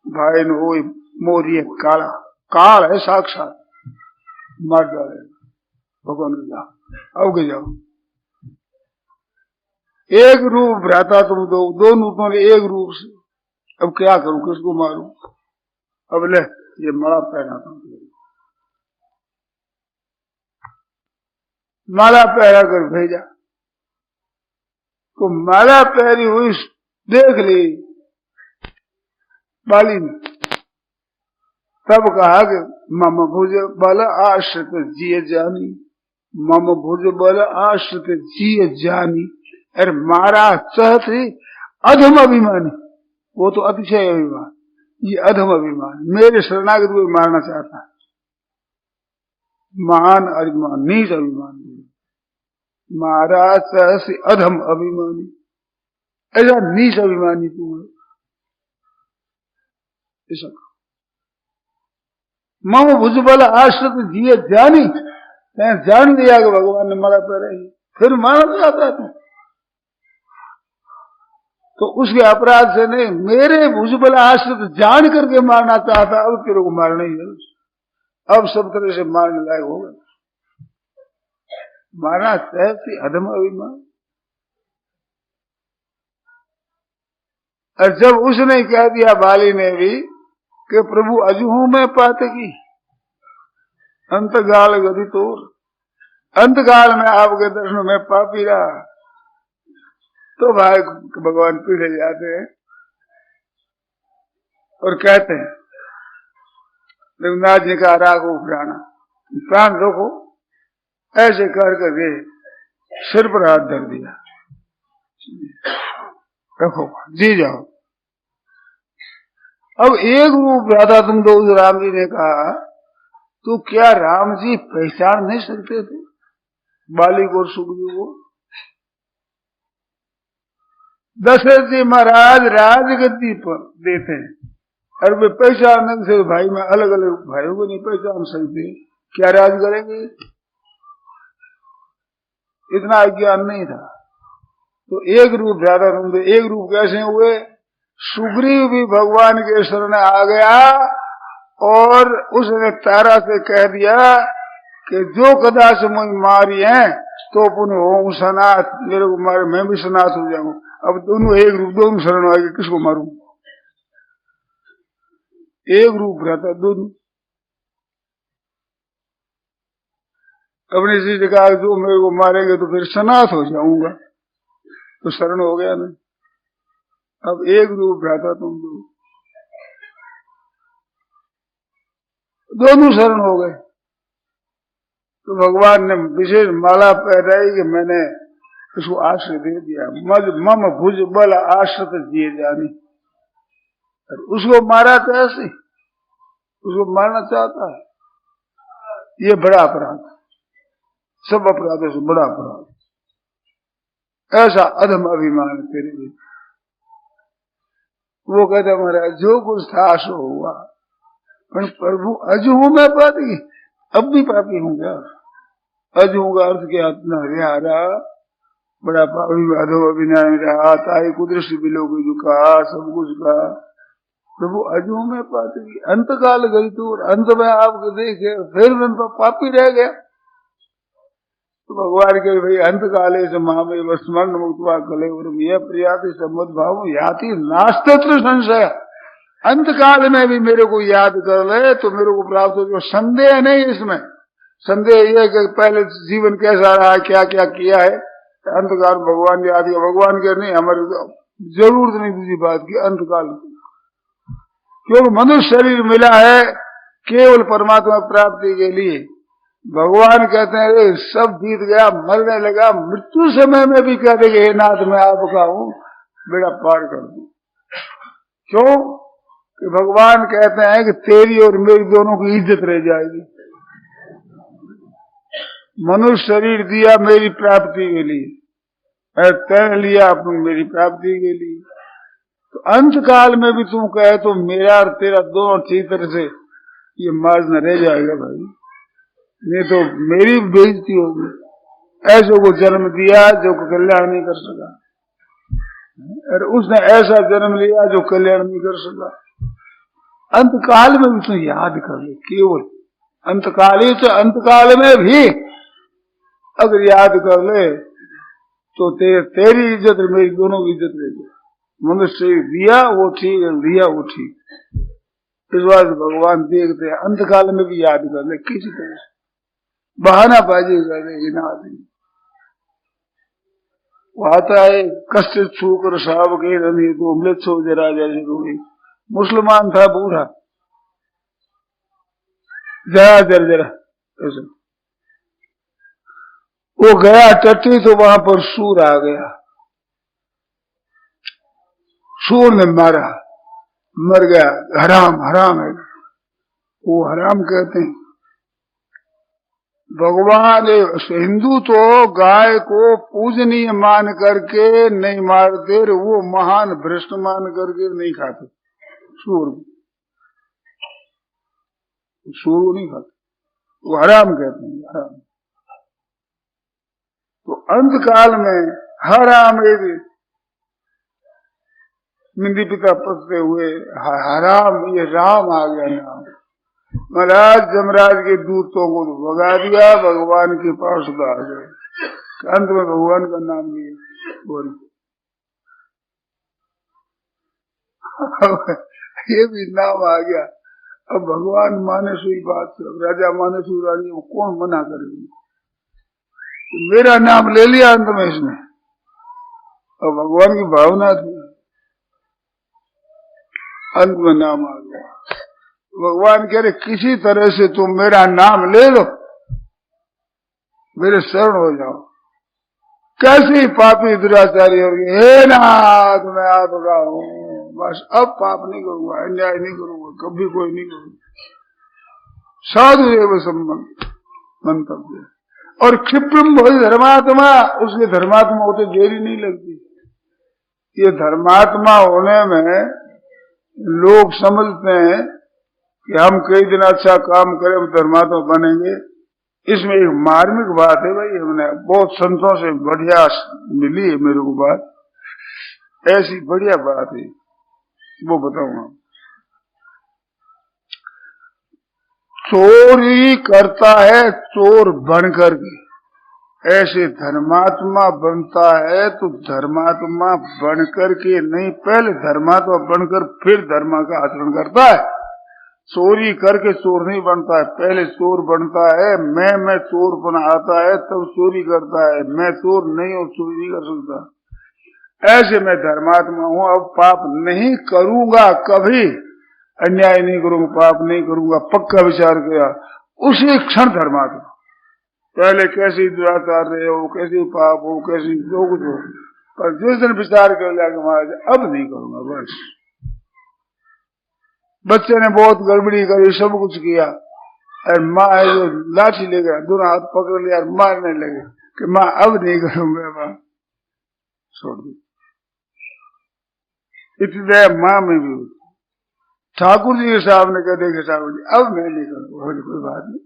भाई ने वो मोरी है, काला काल है साक्षात, मार डाले भगवान ने कहा अब के जाओ, एक रूप भ्राता तुम दो, दोनों रूपों ने एक रूप से, अब क्या करूं, किसको मारूं, अब ले ये माला पहनाता हूं। माला पहना कर भेजा, तो माला पहनी हुई देख ली बाली ने, तब कहा कि मम भुज बल आश्रित जिय जानी, मम भुज बल आश्रित जिय जानी। अरे मारा चाहते अधम अभिमानी, वो तो अतिशय अभिमान, ये अधम अभिमान, मेरे शरणागत को मारना चाहता है। महान अभिमान, नीच अभिमान, महाराज सहसी अधम अभिमानी, ऐसा नीच अभिमानी तू है, ऐसा मम भुजबल आश्रित जिए जानी, जान लिया कि भगवान ने मारा पहले ही, फिर मारना चाहता है तो उसके अपराध से नहीं, मेरे भुजबल आश्रित जान करके मारना चाहता, अब तेरे को मारना ही है, अब सब तरह से मारने लायक हो गए। मारना सहसी अधम अभिमान। और जब उसने कह दिया बाली ने भी कि प्रभु अजहू में पातकी, अंतकाल गति तोर, अंतकाल में आपके दर्शन में पापी रहा, तो भाई भगवान पीछे जाते हैं और कहते हैं रघुनाथ जी का राघो प्राण रोको, ऐसे कर करके सिर पर हाथ धर दिया, रखो जी जाओ। अब एक रूप राधा तुम दो राम जी ने कहा, तो क्या राम जी पहचान नहीं सकते थे बालिक और सुग्रीव को? दशरथ जी महाराज राजगद्दी पर देते हैं, और वे पहचान से भाई में अलग अलग भाइयों को नहीं पहचान सकते, क्या राज करेंगे? इतना ज्ञान नहीं था। तो एक रूप राधा तुम दो, एक रूप कैसे हुए? सुग्रीव भी भगवान के शरण आ गया और उसने तारा से कह दिया कि जो कदाच मुझे मारी है तो पुनः हो सनाथ, मेरे को मारे मैं भी सनाथ हो जाऊं। अब दोनों एक रूप, दोनों शरण आ गए, किसको मारूं? एक रूप रहता दोनों। अपनी चीज कहा जो मेरे को मारेंगे तो फिर सनाथ हो जाऊंगा, तो शरण हो गया ना। अब एक रूप रहता तुम दोनों शरण हो गए। तो भगवान ने विशेष माला पहनाई कि मैंने इसको आश्रय दे दिया, मम भुज बल आश्रित दिए जानी। उसको मारा कैसे? उसको मारना चाहता है, ये बड़ा अपराध, सब अपराधों से बड़ा अपराध। ऐसा अधम अभिमान तेरे लिए। वो कहता महाराज जो कुछ था सो हुआ, पर प्रभु अजू हूं मैं पापी, अब भी पापी हूं क्या? अजू का अर्थ क्या? हरियारा बड़ा पापी, अधो अभिनय रहा, ताई कुदृष्टि बिलो को कहा, सब कुछ कहा। प्रभु अजू में पापी, अंत काल गई तो अंत में आपको देखे फिर मैं पापी रह गया। तो भगवान के भाई अंत काले से महामेव स्मरण मुक्तवा कले यह प्रयाति सम्मत भाव याति नास्तत्र संशय। अंत काल में भी मेरे को याद कर ले तो मेरे को प्राप्त हो, संदेह नहीं इसमें। संदेह यह कि पहले जीवन कैसा रहा, क्या क्या किया है, अंतकाल भगवान याद किया। भगवान के नहीं, हमारे जरूरत नहीं दूसरी बात की अंतकाल की, क्योंकि मनुष्य शरीर मिला है केवल परमात्मा प्राप्ति के लिए। भगवान कहते हैं सब बीत गया, मरने लगा, मृत्यु समय में भी कह देंगे हे नाथ मैं आपका हूं, बेड़ा पार कर दूं। क्यों कि भगवान कहते हैं कि तेरी और मेरी दोनों की इज्जत रह जाएगी। मनुष्य शरीर दिया मेरी प्राप्ति के लिए, तैर लिया अपनी मेरी प्राप्ति के लिए। तो अंत काल में भी तुम कहे तो मेरा और तेरा दोनों चित्र से ये मार्ग न रह जाएगा भाई, नहीं तो मेरी बेइज्जती होगी। ऐसों को जन्म दिया जो कल्याण नहीं कर सका, और उसने ऐसा जन्म लिया जो कल्याण नहीं कर सका। अंतकाल में भी तो याद कर ले, केवल अंतकाली से अंतकाल में भी अगर याद कर ले तो तेरी इज्जत और मेरी दोनों की इज्जत रह जाए। मनुष्य दिया वो ठीक, लिया वो ठीक। इस बात भगवान देखते हैं अंतकाल में भी याद कर ले, किसी तरह से बहाना बाजी कर ले ना आदमी। वो आता है कष्ट छूकर साहब के रही तो अमृत सो जरा जैसे रोई। मुसलमान था बूढ़ा, जरा जरा ऐसा। वो गया टट्टी तो वहां पर सूर आ गया, सूर ने मारा, मर गया। हराम हराम है वो, हराम कहते हैं। भगवान हिंदू तो गाय को पूजनीय मान करके नहीं मारते, वो महान भ्रष्ट मान करके नहीं खाते। सूर नहीं खाते, वो हराम कहते हैं, हराम। तो अंत काल में हराम मिंदी पिता पसते हुए हराम, ये राम आ गया नाम। महाराज जमराज के दूतों को तो भगा दिया, भगवान के पास आ गए, अंत में भगवान का नाम लिया बोल। ये भी नाम आ गया। अब भगवान माने सुई बात, राजा माने सुई रानी को कौन मना करेगा? तो मेरा नाम ले लिया अंत में इसने, और भगवान की भावना थी, अंत में नाम आ गया। भगवान कह रहे किसी तरह से तुम मेरा नाम ले लो, मेरे शरण हो जाओ। कैसे पापी दुराचारी हो गए, हे नाथ मैं आपका हूं, बस अब पाप नहीं करूंगा, अन्याय नहीं करूंगा, कभी कोई नहीं करूंगा। साधु एवं संबंध मंतव्य। और क्षिप्रम भोज धर्मात्मा, उसके धर्मात्मा होते देरी नहीं लगती। ये धर्मात्मा होने में लोग समझते हैं कि हम कई दिन अच्छा काम करें हम धर्मात्मा बनेंगे। इसमें एक मार्मिक बात है भाई, हमने बहुत संतों से बढ़िया मिली है मेरे को बात, ऐसी बढ़िया बात है, वो बताऊंगा। चोरी करता है चोर बनकर के, ऐसे धर्मात्मा बनता है तो धर्मात्मा बनकर के नहीं, पहले धर्मात्मा बनकर फिर धर्म का आचरण करता है। चोरी करके चोर नहीं बनता है, पहले चोर बनता है। मैं चोरपन आता है तब चोरी करता है, मैं चोर नहीं हूं, चोरी नहीं कर सकता। ऐसे मैं धर्मात्मा हूं, अब पाप नहीं करूंगा, कभी अन्याय नहीं करूंगा, पाप नहीं करूंगा, पक्का विचार किया, उसी क्षण धर्मात्मा। पहले कैसी दुराचार रहे हो, कैसी पाप हो, कैसी जो कुछ हो, पर जिस दिन विचार कर लिया कि महाराज अब नहीं करूंगा, बस। बच्चे ने बहुत गड़बड़ी करी, सब कुछ किया, और माँ है जो लाठी ले गया, दोनों हाथ पकड़ लिया और मारने लगे कि माँ अब नहीं करूंगा, माँ छोड़ दी। इतनी दया माँ में भी हुई। ठाकुर जी के सामने कह देखे ठाकुर जी अब मैं नहीं करूंगा, कोई बात नहीं,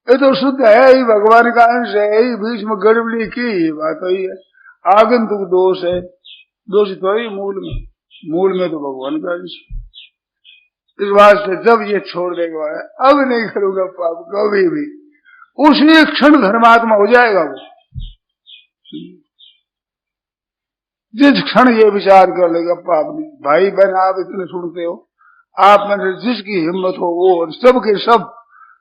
ये तो शुद्ध है ही, भगवान का अंश है ही, बीच में गड़बड़ी की ये बात हुई है, आगंतुक दोष है, दोष तो ही मूल में तो भगवान का अंश। इस बात से जब ये छोड़ देगा अब नहीं करूंगा पाप कभी भी, उसी क्षण धर्मात्मा हो जाएगा वो। जिस क्षण ये विचार कर लेगा पाप नहीं, भाई बहन आप इतने सुनते हो, आप में जिसकी हिम्मत हो वो सब के सब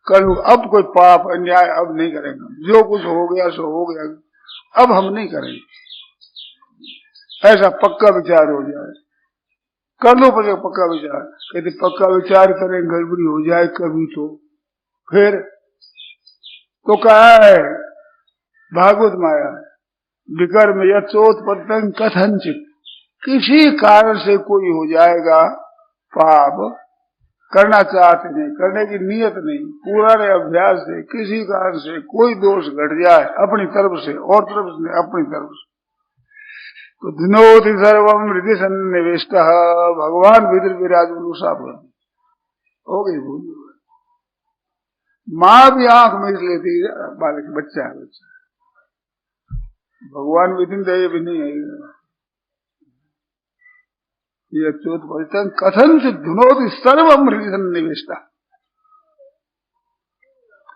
करूँ, अब कोई पाप अन्याय अब नहीं करेंगे, जो कुछ हो गया सो हो गया, अब हम नहीं करेंगे, ऐसा पक्का विचार हो जाए। कर लो पर पक्का विचार, कहते पक्का विचार करें गड़बड़ी हो जाए कभी तो फिर तो कहा है भागवत माया विकर्म यथोत्पत्तं कथनचित, किसी कारण से कोई हो जाएगा पाप, करना चाहते नहीं, करने की नीयत नहीं, पुराने अभ्यास से किसी कारण से कोई दोष घट जाए अपनी तरफ से और तरफ से अपनी तरफ से, तो दिनोति सर्वम हृदय सन्निविष्ट, भगवान भीतर विराज साफ हो गई भूल। माँ भी आंख में लेती है बालक, बच्चा है बच्चा, भगवान विधिन दया भी नहीं है। ये चोत्पत्तं कथन से धुनोति सर्वम हृदय सन्निविष्ट,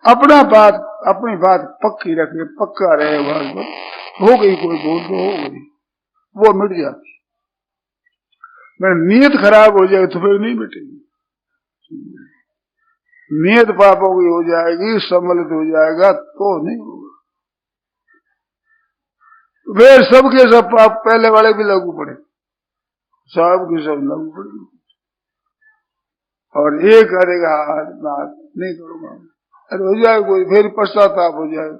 अपनी बात पक्की रखे, पक्का रहे, भागवत हो गई कोई भूल तो हो गई, वो मिट जाती। मेरी नीयत खराब हो जाए तो फिर नहीं मिटेगी, नीयत पापों की हो जाएगी, सम्मिलित हो जाएगा तो नहीं होगा। वे सबके सब पाप पहले वाले भी लागू पड़े, सब की सब लागू पड़ेगी, और ये करेगा बात नहीं करूंगा, अरे हो जाए कोई फिर पश्चाताप हो जाए।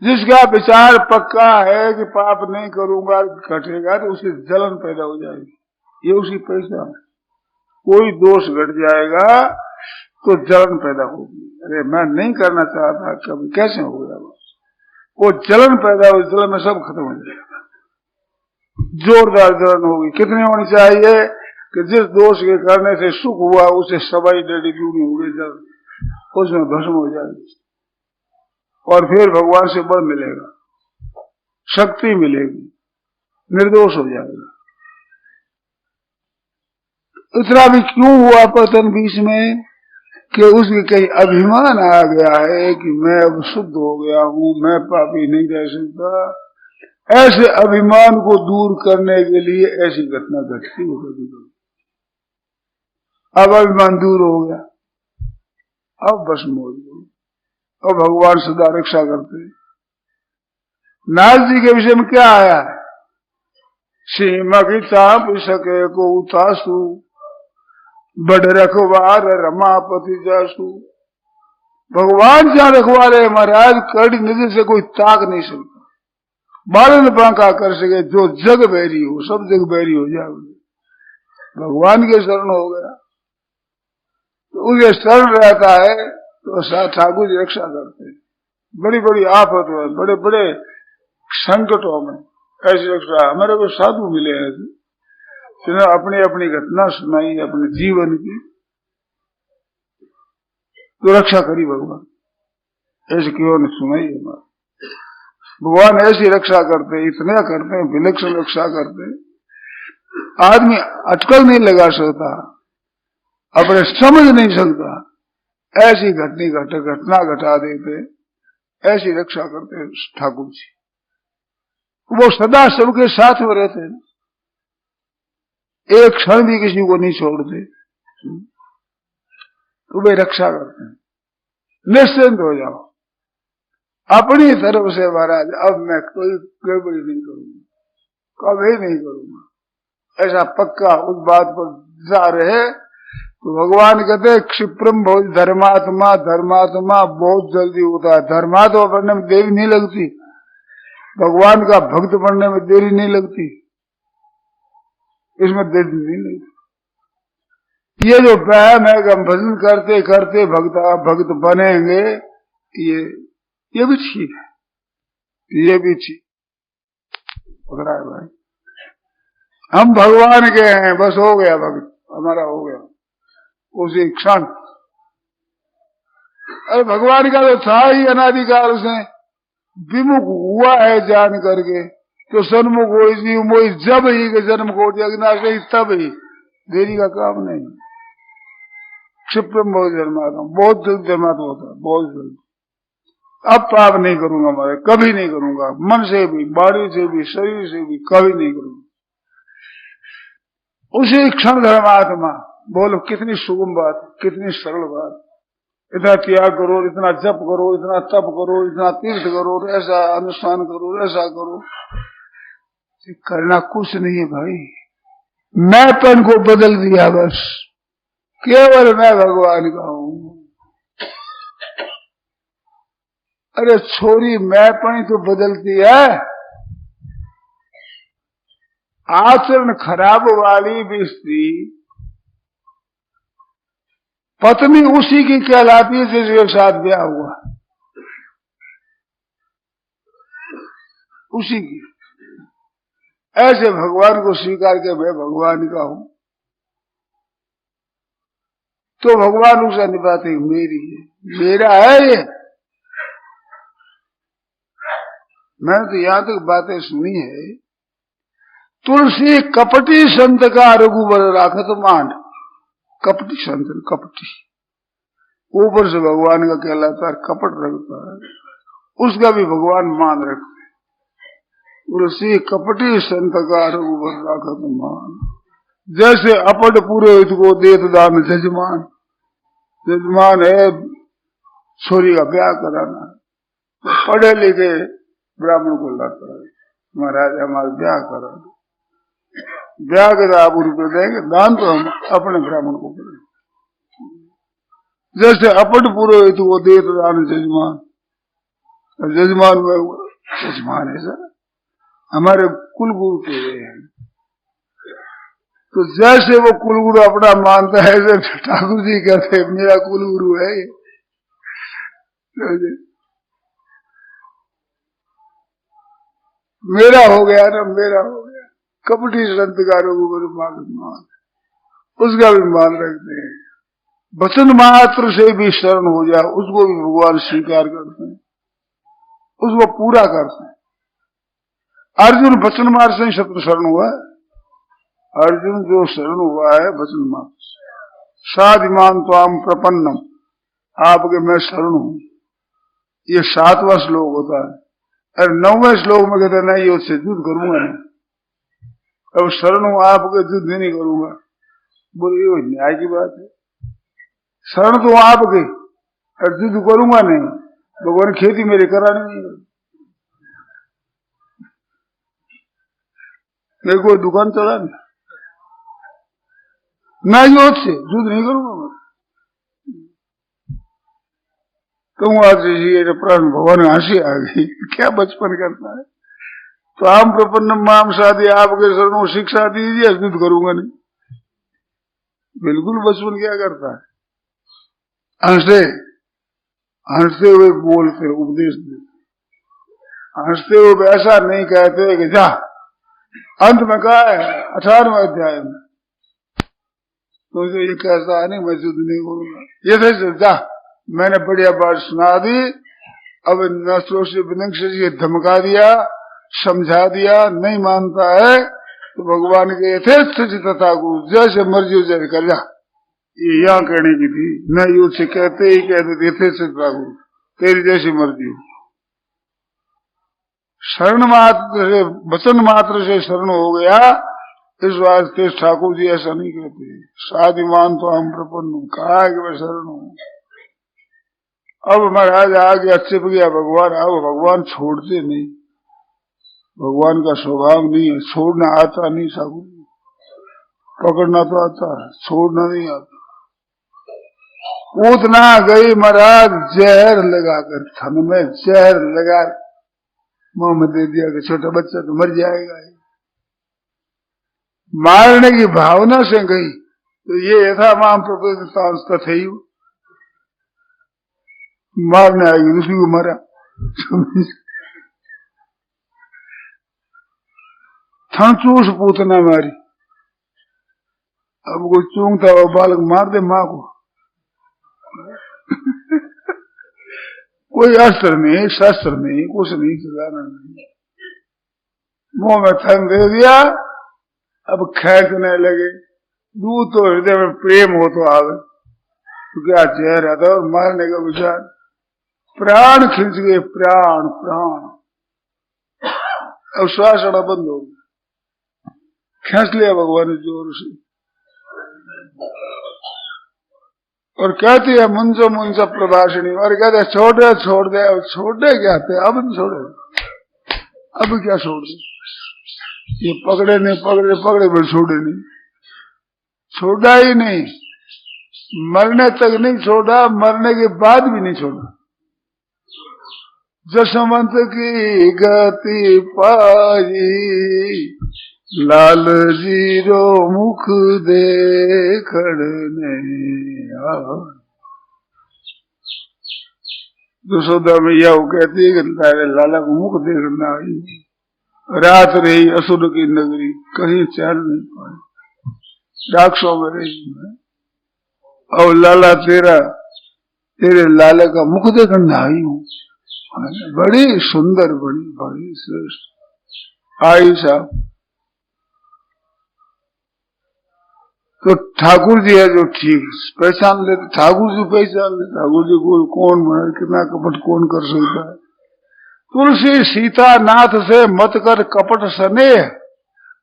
जिसका विचार पक्का है कि पाप नहीं करूंगा घटेगा तो उसे जलन पैदा हो जाएगी, ये उसी पैसा है। कोई दोष घट जाएगा तो जलन पैदा होगी, अरे मैं नहीं करना चाहता कभी, कैसे हो गया वो जलन पैदा हो, जलन में सब खत्म हो जाएगा, जोरदार जलन होगी। कितनी होनी चाहिए कि जिस दोष के करने से सुख हुआ उसे सबाई डेढ़ी दूनी हो गई जलन, उसमें भस्म हो जाएगी, और फिर भगवान से बल मिलेगा, शक्ति मिलेगी, निर्दोष हो जाएगा। इतना भी क्यों हुआ पतन बीच में कि उसके कहीं अभिमान आ गया है कि मैं अब शुद्ध हो गया हूं, मैं पापी नहीं रह सकता। ऐसे अभिमान को दूर करने के लिए ऐसी घटना घटती है कभी कभी। अब अभिमान दूर हो गया, अब बस मोड़ गया, और भगवान सदा रक्षा करते हैं। नारद जी के विषय में क्या आया है, सीमक चाप सके को उतासु, बड़ रखवार रमापति जासु। भगवान जहाँ रखवारे महाराज, कड़ी नजर से कोई ताक नहीं सकता। बालन बांका कर सके, जो जग बैरी हो सब जग बैरी हो जाए। भगवान के शरण हो गया तो उसे शरण रहता है तो ठाकुर जी रक्षा करते हैं। बड़ी बड़ी आफत है, बड़े बड़े संकटों में ऐसी रक्षा। हमारे को साधु मिले हैं जिन्होंने अपनी अपनी घटना सुनाई अपने जीवन की, तो रक्षा करी भगवान। ऐसे क्यों ने सुनाई हमारा भगवान ऐसी रक्षा करते, इतना करते हैं, विलक्षण रक्षा करते हैं। आदमी अटकल नहीं लगा सकता, अपने समझ नहीं सकता, ऐसी घटना घटा देते, ऐसी रक्षा करते ठाकुर जी। वो सदा सबके साथ में रहते हैं, एक क्षण भी किसी को नहीं छोड़ते, तो वे रक्षा करते हैं। निश्चिंत हो जाओ अपनी तरफ से महाराज, अब मैं कोई गड़बड़ी नहीं करूंगा, कभी नहीं करूंगा, ऐसा पक्का उस बात पर जा रहे। तो भगवान कहते क्षिप्रम बहुत धर्मात्मा, धर्मात्मा बहुत जल्दी होता है। धर्मात्मा बनने में देरी नहीं लगती, भगवान का भक्त बनने में देरी नहीं लगती, इसमें देरी नहीं लगती। ये जो वहम है कि हम भजन करते करते भक्त बनेंगे, ये भी ठीक है, ये भी ठीक पकड़ा है भाई। हम भगवान के हैं, बस हो गया भक्त हमारा, हो गया उसी क्षण। अरे भगवान का तो था ही अनादिकाल से, विमुख हुआ है जान करके, तो सन्मुख हो जीव मोहि, जब ही के जन्म कोटि अज्ञान से, तब ही, देरी का काम नहीं। क्षिप्रम बहुत धर्मात्मा, बहुत जल्द धर्मात्मा होता है, बहुत जल्द। अब पाप नहीं करूंगा मैं, कभी नहीं करूंगा, मन से भी, बाड़ी से भी, शरीर से भी, कभी नहीं करूंगा। उसी क्षण धर्मात्मा। बोलो कितनी सुगम बात, कितनी सरल बात। इतना त्याग करो, इतना जप करो, इतना तप करो, इतना तीर्थ करो, ऐसा अनुष्ठान करो, ऐसा करो, करना कुछ नहीं है भाई। मैंपन को बदल दिया बस, केवल मैं भगवान का हूं। अरे छोरी मैंपन तो बदलती है, आचरण खराब वाली भी स्त्री पत्नी उसी की कहलाती है जिसके साथ ब्याह हुआ, उसी की। ऐसे भगवान को स्वीकार के मैं भगवान का हूं, तो भगवान उसे निभाते मेरी है, मेरा है ये। मैंने तो यहां तक बातें सुनी है, तुलसी कपटी संत का रघुवर राखत मान। कपटी संत, कपटी ऊपर से भगवान का कहलाता है, कपट रखता है, उसका भी भगवान मान रखते। तुलसी कपटी संत का रघुवर राखत मान। जैसे अपट पुरोहित को देत दान जजमान। जजमान है छोरी का ब्याह कराना, तो पढ़े लिखे ब्राह्मण को लाता है, महाराज हमारा ब्याह करा दो। ब्याह के आप रुपये देंगे, दान तो हम अपने ब्राह्मण को करें। जैसे अपट पुरोहित को देत दान जजमान, जजमान में जजमान है सर हमारे कुलगुरु के हैं, तो जैसे वो कुलगुरु अपना मानता है, जैसे ठाकुर जी कहते मेरा कुलगुरु है ये। मेरा हो गया ना, मेरा हो गया। कपटी संतकारों को मान, उसका भी मान रखते हैं। वचन मात्र से भी शरण हो जाए, उसको भी भगवान स्वीकार करते हैं, उसको पूरा करते हैं। अर्जुन वचन मात्र से शत्रु शरण हुआ है, अर्जुन जो शरण हुआ है वचन मात्र से। साधिमान त्वाम प्रपन्नम, आपके मैं शरण हूं, ये 7वां श्लोक होता है। अरे 9वें श्लोक में कहते नहीं उससे युद्ध करूंगा नहीं, अब शरण हूं आपके, युद्ध नहीं करूंगा। बोले ये न्याय की बात है, शरण तो आपके और युद्ध करूंगा नहीं, भगवान खेती मेरी करानी नहीं। मेरे को दुकान चला ना योग से युद्ध नहीं करूंगा मैं। कहूँ आज ये प्राण भगवान हंसी आ गई, क्या बचपन करता है। तो आम प्रपन्न माम शादी आपके शरणों शिक्षा दीजिए, युद्ध करूंगा नहीं। बिल्कुल बचपन क्या करता है, हंसते हंसते हुए बोलते, उपदेश देते, हंसते हुए ऐसा नहीं कहते कि जा। अंत में कहा है 18वें अध्याय में, तो ये कहता है नहीं मैं युद्ध नहीं करूंगा, ये थे जा। मैंने बढ़िया बात सुना दी, अब नस्लों से विनक्ष से धमका दिया, समझा दिया, नहीं मानता है तो भगवान के यथेष्ट चित्तता को जैसे मर्जी हो जैसे कर जा। ये यहाँ कहने की थी, न युद्ध से कहते ही कहते यथेष्ट चित्तता को, तेरी जैसी मर्जी हो। शरण मात्र से, वचन मात्र से शरण हो गया, इस वास्ते ठाकुर जी ऐसा नहीं कहते। साधिमान तो हम प्रपन्न हूं, कहा कि मैं शरण हूं। अब महाराज आगे अच्छे पे गया भगवान, अब भगवान छोड़ते नहीं, भगवान का स्वभाव नहीं है, छोड़ना आता नहीं। ठाकुर पकड़ना तो आता है, छोड़ना नहीं आता। पूतना गई महाराज जहर लगाकर, थन में जहर लगा मुंह में दे दिया कि छोटा बच्चा तो मर जाएगा। मारने की भावना से गई तो ये यथा माम प्रकृति थे ही, मारने आएगी दूसरी को मारा। थन चूस पूतना मारी, अब कोई चूंगता हुआ बालक मार दे माँ को। कोई अस्त्र नहीं, शस्त्र नहीं, कुछ नहीं, चलाना नहीं, मुंह में थन दे दिया। अब खींचने लगे, दूध तो हृदय में प्रेम हो तो आवे, तो क्या जहर आता और मारने का विचार, प्राण खींच गए, प्राण प्राण। अब श्वास आना बंद हो गया, खींच लिया भगवान ने जोर से। और कहती है मुंजो मुंजा प्रभाषिणी, और कहते छोड़ दे छोड़ दे। अब छोड़ने क्या थे, अब नहीं छोड़े, अब क्या छोड़ दे। ये पकड़े नहीं, पकड़े पकड़े पर छोड़े नहीं, छोड़ा ही नहीं, मरने तक नहीं छोड़ा, मरने के बाद भी नहीं छोड़ा। जसवंत की गति पाई, लाल जीरो मुख देखने आए। यशोदा मैया वो कहती है कि तारे लाला को मुख देखना आई। रात रही असुर की नगरी, कहीं चैन नहीं पाई, राक्षसों में रही। और लाला तेरे लाला का मुख देखना आई हूँ। बड़ी सुंदर, बड़ी बड़ी श्रेष्ठ आई साहब। तो ठाकुर जी है जो ठीक पहचान लेते, ठाकुर जी पहचान लेते। ठाकुर जी को कौन बना, कितना कपट कौन कर सकता है। तुलसी सीता नाथ से मत कर कपट स्नेह,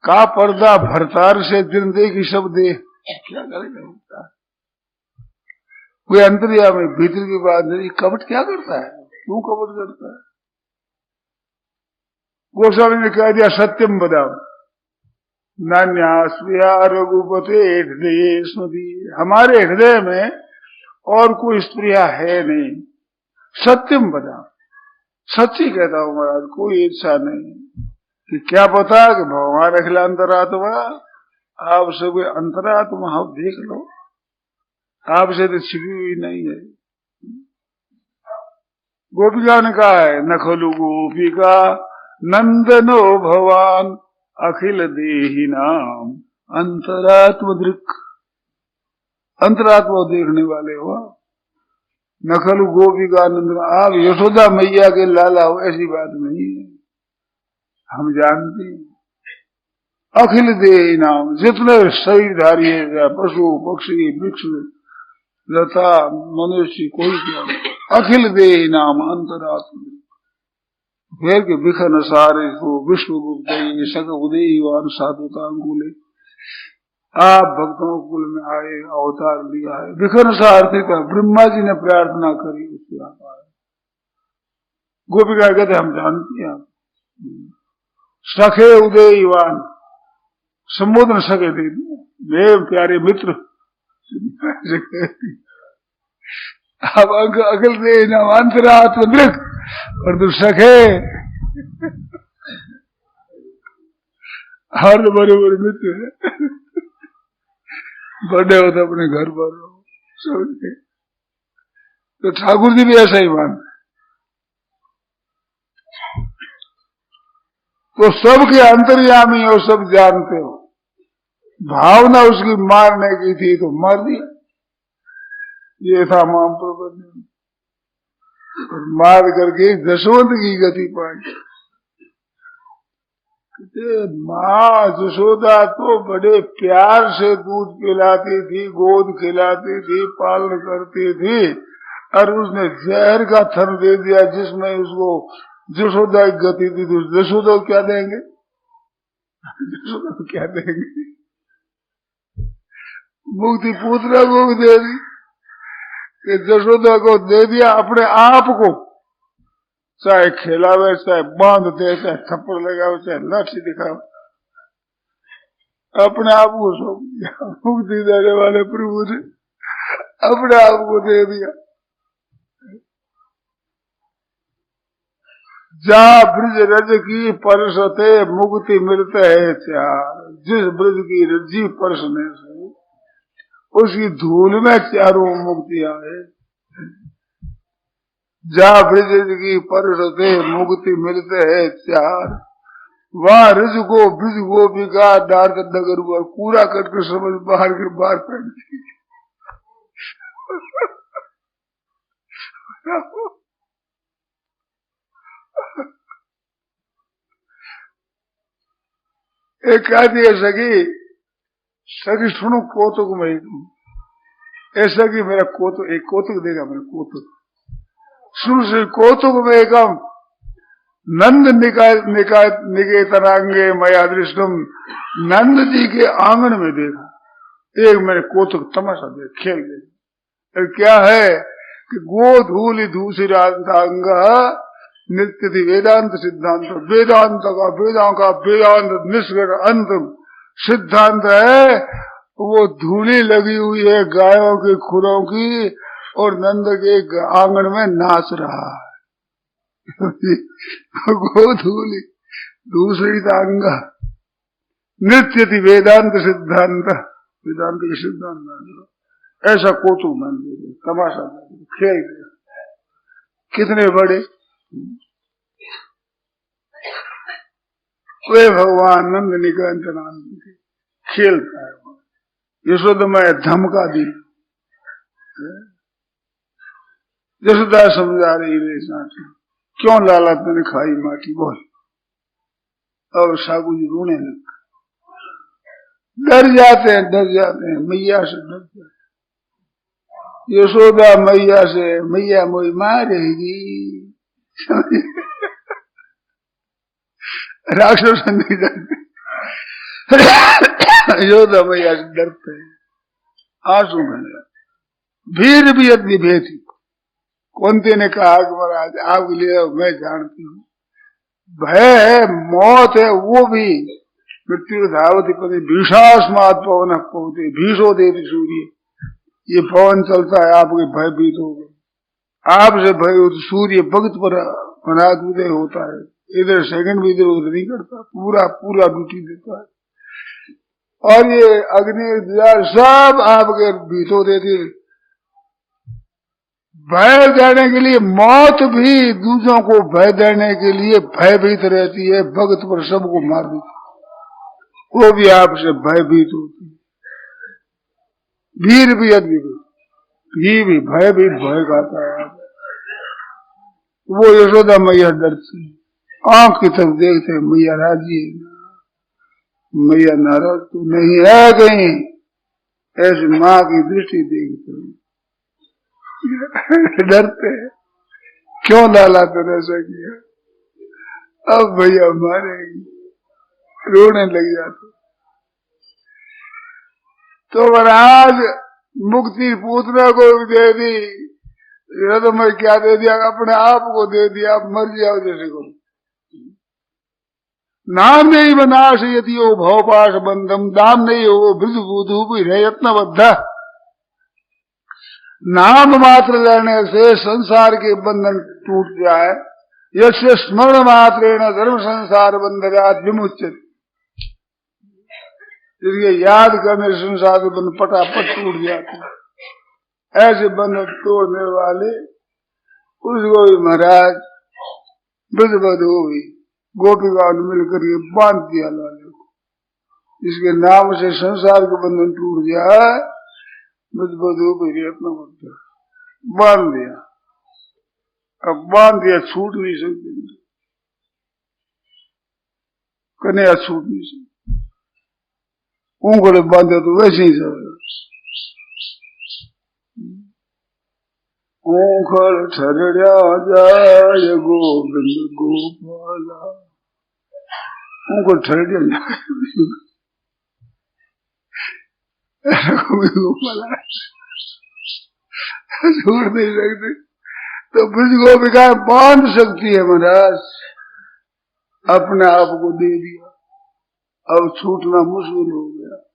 का पर्दा भरतार से दिन दे की सब दे। क्या करेगा, कोई अंतरिया में भीतर की बात नहीं, कपट क्या करता है, क्यों कपट करता है। गोस्वामी ने कह दिया सत्यम बदाम नान्यास्या रघुपते हृदय स्मृति, हमारे हृदय में और कोई स्त्रिया है नहीं। सत्यम बदाम, सच्ची कहता हूं महाराज, कोई इच्छा नहीं कि क्या पता कि भगवान अखिला अंतरात्मा, आप सब अंतरात्मा आप देख लो, आपसे तो छिपी हुई नहीं है। गोपिका ने कहा है न खलु गोपिका नंदनो भवान अखिल देही नाम अंतरात्म दृक्, अंतरात्मा देखने वाले हो। न खलु गोपिका नंदन, आप यशोदा मैया के लाला हो ऐसी बात नहीं है, हम जानते हैं। अखिल देही नाम, जितने शरीरधारी है, पशु पक्षी वृक्ष लता मनुष्य, कोई क्या, अखिल देही नाम अंतरात्म। फिर के बिखन सारे को विष्णु गुप्त सक उदयवान साधुतांगुले, आप भक्तों कुल में आए, अवतार लिया है। बिखन सारथी का ब्रह्मा जी ने प्रार्थना करी, उससे आप आए। गोपिका कहते हम जानते हैं आप सखे उदयवान, संबोधन सके दे दिया, मेरे प्यारे मित्र। अब अकल दे न अंतरात्मदृक और तू सके हर बड़े बड़े मित्र है। बड़े हो तो अपने घर पर हो, समझे। तो ठाकुर जी भी ऐसा ही मानते। तो सबके अंतर्यामी हो, सब जानते हो। भावना उसकी मारने की थी तो मार दिया, ये था माम प्रबंधन। और मार करके जशवंत की गति पाई। माँ जशोदा तो बड़े प्यार से दूध पिलाती थी, गोद खिलाती थी, पालन करती थी, और उसने जहर का थन दे दिया जिसमें उसको जशोदा की गति थी। तो जशोदा को क्या देंगे? जशोदा को क्या देंगे? मुक्ति पुत्र को भी दे दी कि जशोदा को दे दिया अपने आप को, चाहे खिलावे, चाहे बांध दे, चाहे थप्पड़ लगाओ, चाहे लाठी दिखाओ, अपने आप को सौंप दिया। मुक्ति देने वाले प्रभु ने अपने आप को दे दिया। जा ब्रज रज की परसते मुक्ति मिलते है चार। जिस ब्रज की रजी परसने से उसकी धूल में चारों मुक्ति आए। जा ब्रज की परसते मुक्ति मिलते है चार। वहां रज को ब्रज गोपिका डार नगर हुआ, कूड़ा करके समझ बाहर के बाहर पहन दी। एक कहती है सखी, सखी सुनो कौतुक में ऐसा कि मेरा कौतुक, एक कौतुक देगा मेरा कौतुक सुन से। कौतुक में एकम नंद निकेतनांगे मया दृष्टम, नंद जी के आंगन में देखा एक मैंने कौतुक तमाशा देख खेल देखा। क्या है कि गोधूलि धूषिरांतांग नित्य थी वेदांत सिद्धांत। वेदांत का वेदांत निष्कर्ष अंत सिद्धांत है, वो धूली लगी हुई है गायों के खुरों की और नंद के आंगन में नाच रहा है। गोधूलि दूसरी अंग नित्य थी वेदांत सिद्धांत, वेदांत के सिद्धांत। ऐसा कौतुक मान दे, तमाशा खेल कितने बड़े वे भगवान नंद निकांतनानंद खेलता है। यशोदा में धमका दी, यशोदा समझा रही रे साथी, क्यों लाला तूने खाई माटी, बोल। और सागू जी रोने लग, डर जाते हैं मैया से डर जाते। यशोदा मैया से, मैया मोई मारेगी। राक्षस नहीं डरते, यशोदा मैया से डरते हैं। आंसू बने भीड़ भी अति भेदी। कुंती ने कहा कि महाराज आपके लिए मैं जानती हूँ, भय है, मौत है, वो भी मृत्यु धावती पति भीषास्मात पवन पवती भीषो देती सूर्य। ये पवन चलता है, आपके भयभीत हो गए, आपसे भय हो तो सूर्य भक्त पर अनाथ उदय होता है, इधर सेकंड भी इधर उधर नहीं करता, पूरा पूरा ड्यूटी देता है। और ये अग्नि सब आपके भीतो देती, भय देने के लिए, मौत भी दूसरों को भय देने के लिए भयभीत रहती है, भक्त पर सबको मार देती, वो भी आपसे भयभीत होती है। वीर भी अद्भुत भी भयभीत भय गाता है। वो यशोदा मैया डरती, आंख की तरफ देखते, मैया राजी है, मैया नाराज तो नहीं है कहीं, ऐसी माँ की दृष्टि देखते डरते, क्यों लाला तूने ऐसा किया, अब भैया मारेगी, रोने लग जाते। तो महाराज मुक्ति पूतना को भी दे दी, तो मैं क्या दे दिया, अपने आप को दे दिया, आप मर जाओ जैसे को। नाम नहीं बनाश यदि हो भवपाश बंधम, दाम नहीं हो ब्रज बुधूप यत्नबद्ध। नाम मात्र लेने से संसार के बंधन टूट जाए। यस्य स्मरण मात्रेण धर्म संसार बंधनात् विमुच्यते, जिसके याद करने संसार के बंधन पटापट टूट जाते हैं। ऐसे बंधन तोड़ने वाले उसको भी महाराज ब्रजबधू भी गोपिका ने मिलकर के बांध दिया लाले को। जिसके नाम से संसार के बंधन टूट जाए, ब्रजबधू भी अपना बांध दिया। अब बांध दिया, छूट नहीं सकती, कन्या छूट नहीं सकती। ऊँगले बांधे तो वैसे ही सब ऊखड़ ठरड़ा जाय गोविंद गोपाला, ऊखड़ ठरड़ा गोविंद गोपाला छोड़ नहीं सकते। तो ब्रज गोपिका बांध सकती है महाराज, अपने आप को दे दिया, अब छूटना मुश्किल हो गया।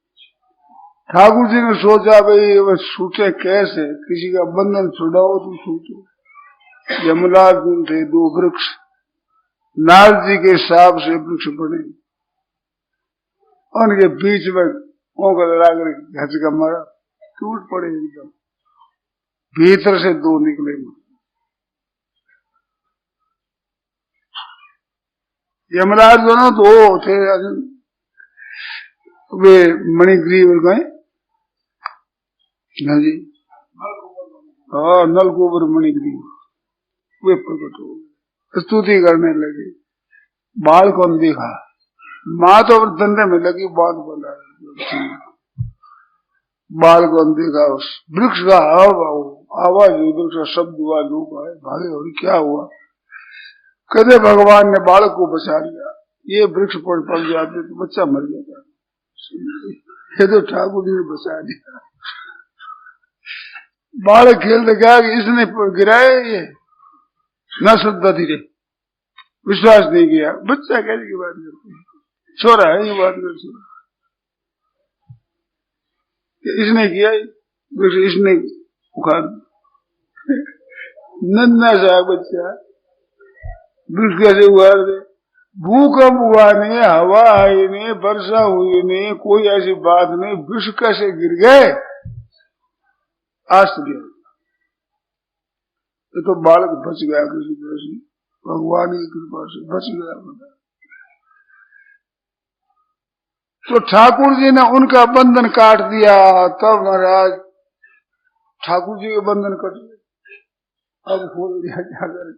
ठाकुर जी ने सोचा भाई वह छूटे कैसे, किसी का बंधन छुड़ाओ तो छूटे। यमराज थे दो वृक्ष, नारद जी के हिसाब से वृक्ष बने, उनके बीच में ओंकर लाकर झटका मारा, टूट पड़े एकदम, भीतर से दो निकले। यमराज दोनों दो थे, वे मणिग्रीव गए। हाँ जी, हाँ नलगोबर मणिग्रीव, वे प्रकट हो गए, स्तुति करने लगे। बाल कौन देखा, माँ तो धंधे में लगी, बाल बोला बाल कौन देखा। उस वृक्ष का आवाज, वृक्ष का शब्द हुआ, लोग आए भागे, और क्या हुआ। कहते भगवान ने बालक को बचा लिया, ये वृक्ष पर पड़ जाते तो बच्चा मर जाता, ये तो ठाकुर जी ने बचा दिया। बालक खेलते क्या कि इसने गिराए, ये न श्रद्धा धीरे विश्वास नहीं किया। बच्चा कैसे की बात करते, छोरा है ये बात कर, इसने किया, इसने उखाड़ नन्ना सा बच्चा वृक्ष कैसे उखाड़ दे। भूकंप हुआ नहीं, हवा आई नहीं, वर्षा हुई नहीं, कोई ऐसी बात नहीं, वृक्ष कैसे गिर गए, आश्चर्य। तो बालक बच गया किसी तरह से, भगवान की कृपा से बच गया। तो ठाकुर जी ने उनका बंधन काट दिया, तब महाराज ठाकुर जी के बंधन कट गए। अब खोल दिया, क्या करें।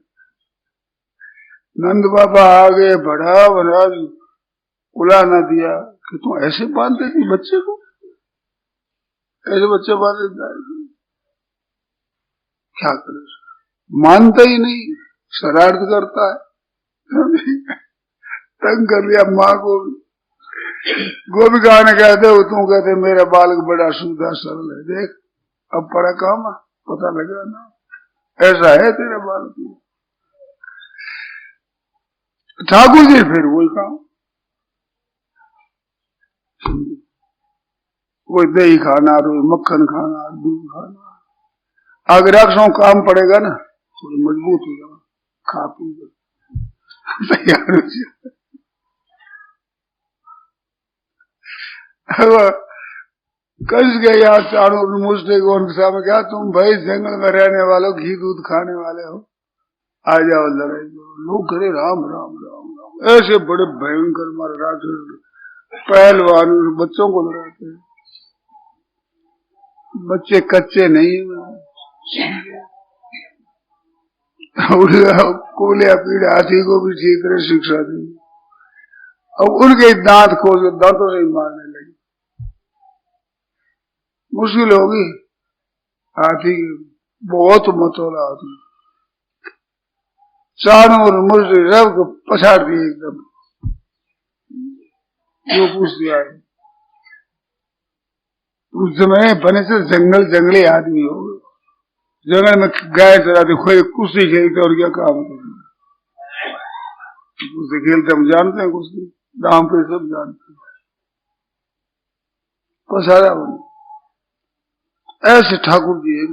नंद बाबा आगे बढ़ा, महाराज उला ना दिया कि तुम ऐसे बांधते थे बच्चे को, ऐसे बच्चे बांधे, क्या करे, मानता ही नहीं, शरारत करता है। तंग कर लिया माँ को। गोपिका ने कहते हो, तुम कहते मेरा बालक बड़ा सीधा सरल है, देख अब बड़ा काम पता लगा ना, ऐसा है तेरा बालक। ठाकुर जी फिर वही काम, कोई दही खाना, रोज मक्खन खाना, दूध खाना। अगर अक्सों काम पड़ेगा ना, थोड़ी मजबूत हो जाओ, खा पी तैयार हो जाए। कस गए यार चारों मुझसे को उनके सामने, क्या तुम भाई जंगल में रहने वालों, घी दूध खाने वाले हो, आ जाओ लड़ाई करो। लोग करे राम राम राम राम, ऐसे बड़े भयंकर मारे राक्षस पहलवान बच्चों को लड़ाते हैं। बच्चे कच्चे नहीं, कोलिया पीड़े हाथी को भी ठीक तरह शिक्षा दी। अब उनके दांत खोल के दांतों से ही मारने लगे, मुश्किल होगी। हाथी बहुत मतोला हाथी, चारों और मुझे सबको पछाड़ दिए एकदम, जो पूछ दिया है। उस समय बने से जंगली आदमी हो, जंगल में गाय चराते, खोए कुश्ती खेलते, और क्या काम करते, कुश्ती खेलते हम जानते हैं कुश्ती, दाम पे सब जानते हैं, पसारा बने। ऐसे ठाकुर जी है,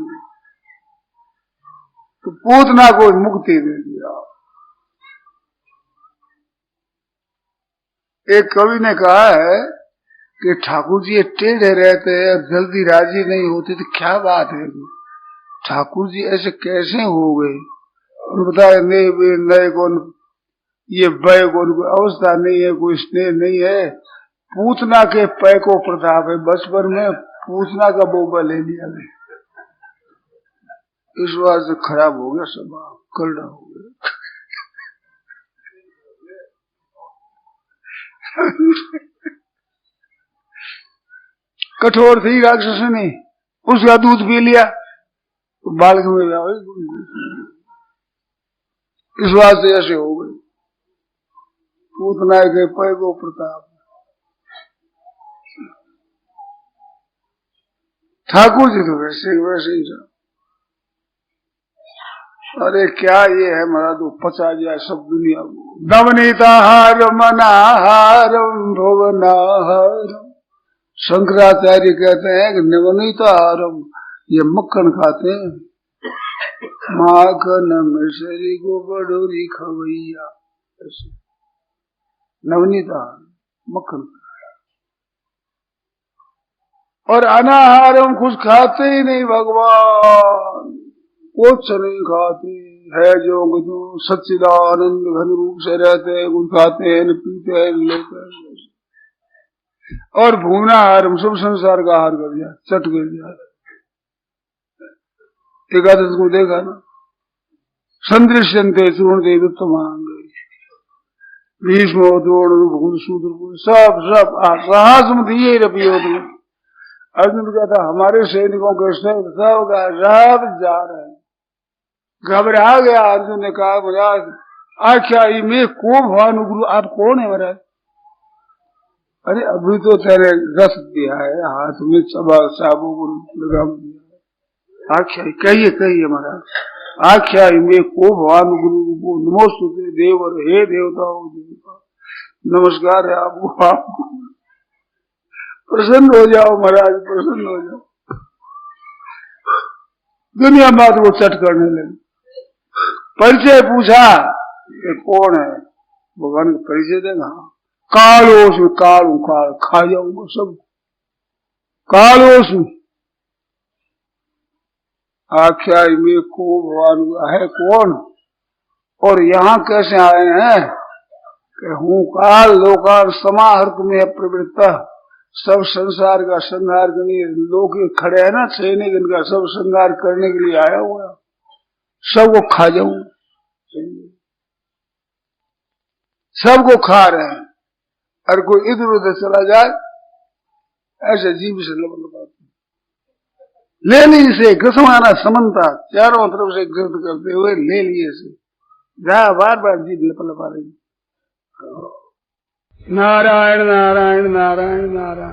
तो पूतना को मुक्ति दे दिया। एक कवि ने कहा है कि ठाकुर जी टेढ़े रहते हैं, जल्दी राजी नहीं होते, तो क्या बात है, ठाकुर जी ऐसे कैसे हो गए? बताए नए कौन ये भय कौन, कोई अवस्था नहीं है, कोई स्नेह नहीं है, पूतना के पै को प्रताप है, बचपन में पूतना का बोबा ले लिया है, इस बार से खराब हो गया, स्वभाव करना हो गया। कठोर थी राक्षसनी, उसका दूध पी लिया तो बालक में जाओ, इस बात से ऐसे हो गए। पूतना के पै को प्रताप। ठाकुर जी तो वैसे ही था। अरे क्या ये है महाराज, तो पचा दिया सब दुनिया को। नवनीताहार मनाहार भुवनाहार, शंकराचार्य कहते हैं कि नवनीताहारम, ये मक्खन खाते हैं, माखन मिश्री को बडोरी खवैया, नवनीताहार मक्खन। और अनाहारम कुछ खाते ही नहीं भगवान, कुछ नहीं खाते है, जो सच्चिदानंद घन रूप से रहते हैं, कुछ खाते हैं न पीते हैं न लेते हैं। और भूना आहार सब संसार का आहार कर दिया, चट कर दिया। एकादश को देखा ना, संदृश्यंते सुनते उत्तमांग भीष्म द्रोण भूल शूद्र सब साहस दिए रपियो। अर्जुन कहता हमारे सैनिकों के सब जा रहे हैं, घबरा गया। अर्जुन ने कहा महाराज आख्या में को भानुगुरु, आप कौन है महाराज? अरे अभी तो तेरे रस दिया है, हाथ में सबा साबू को लगाम दिया। आख्या कहिए महाराज, आख्या में को भानुगुरु को नमोस्तुते देवर, हे देवताओं देवता नमस्कार है आपको, प्रसन्न हो जाओ महाराज, प्रसन्न हो जाओ। दुनिया बात को चट करने लगे। परिचय पूछा ये कौन है, भगवान का परिचय देगा। कालोश में काल खा जाऊंगा सब, कालोश में। आख्या में को भगवान है कौन, और यहाँ कैसे आए हैं कि हूँ काल लोकान समाहर्त में प्रवृत्ता, सब संसार का संहार करने, लोग खड़े हैं ना सैनिक, इनका सब संहार करने के लिए आया हुआ, सबको खा जाऊं, सबको खा रहे हैं। और कोई इधर उधर चला जाए ऐसे जीव से ले ली से घसमाना समन्ता, चारों तरफ से गिरद करते हुए ले लिए से, जहां बार बार जीव लपा रही। नारायण नारायण नारायण नारायण।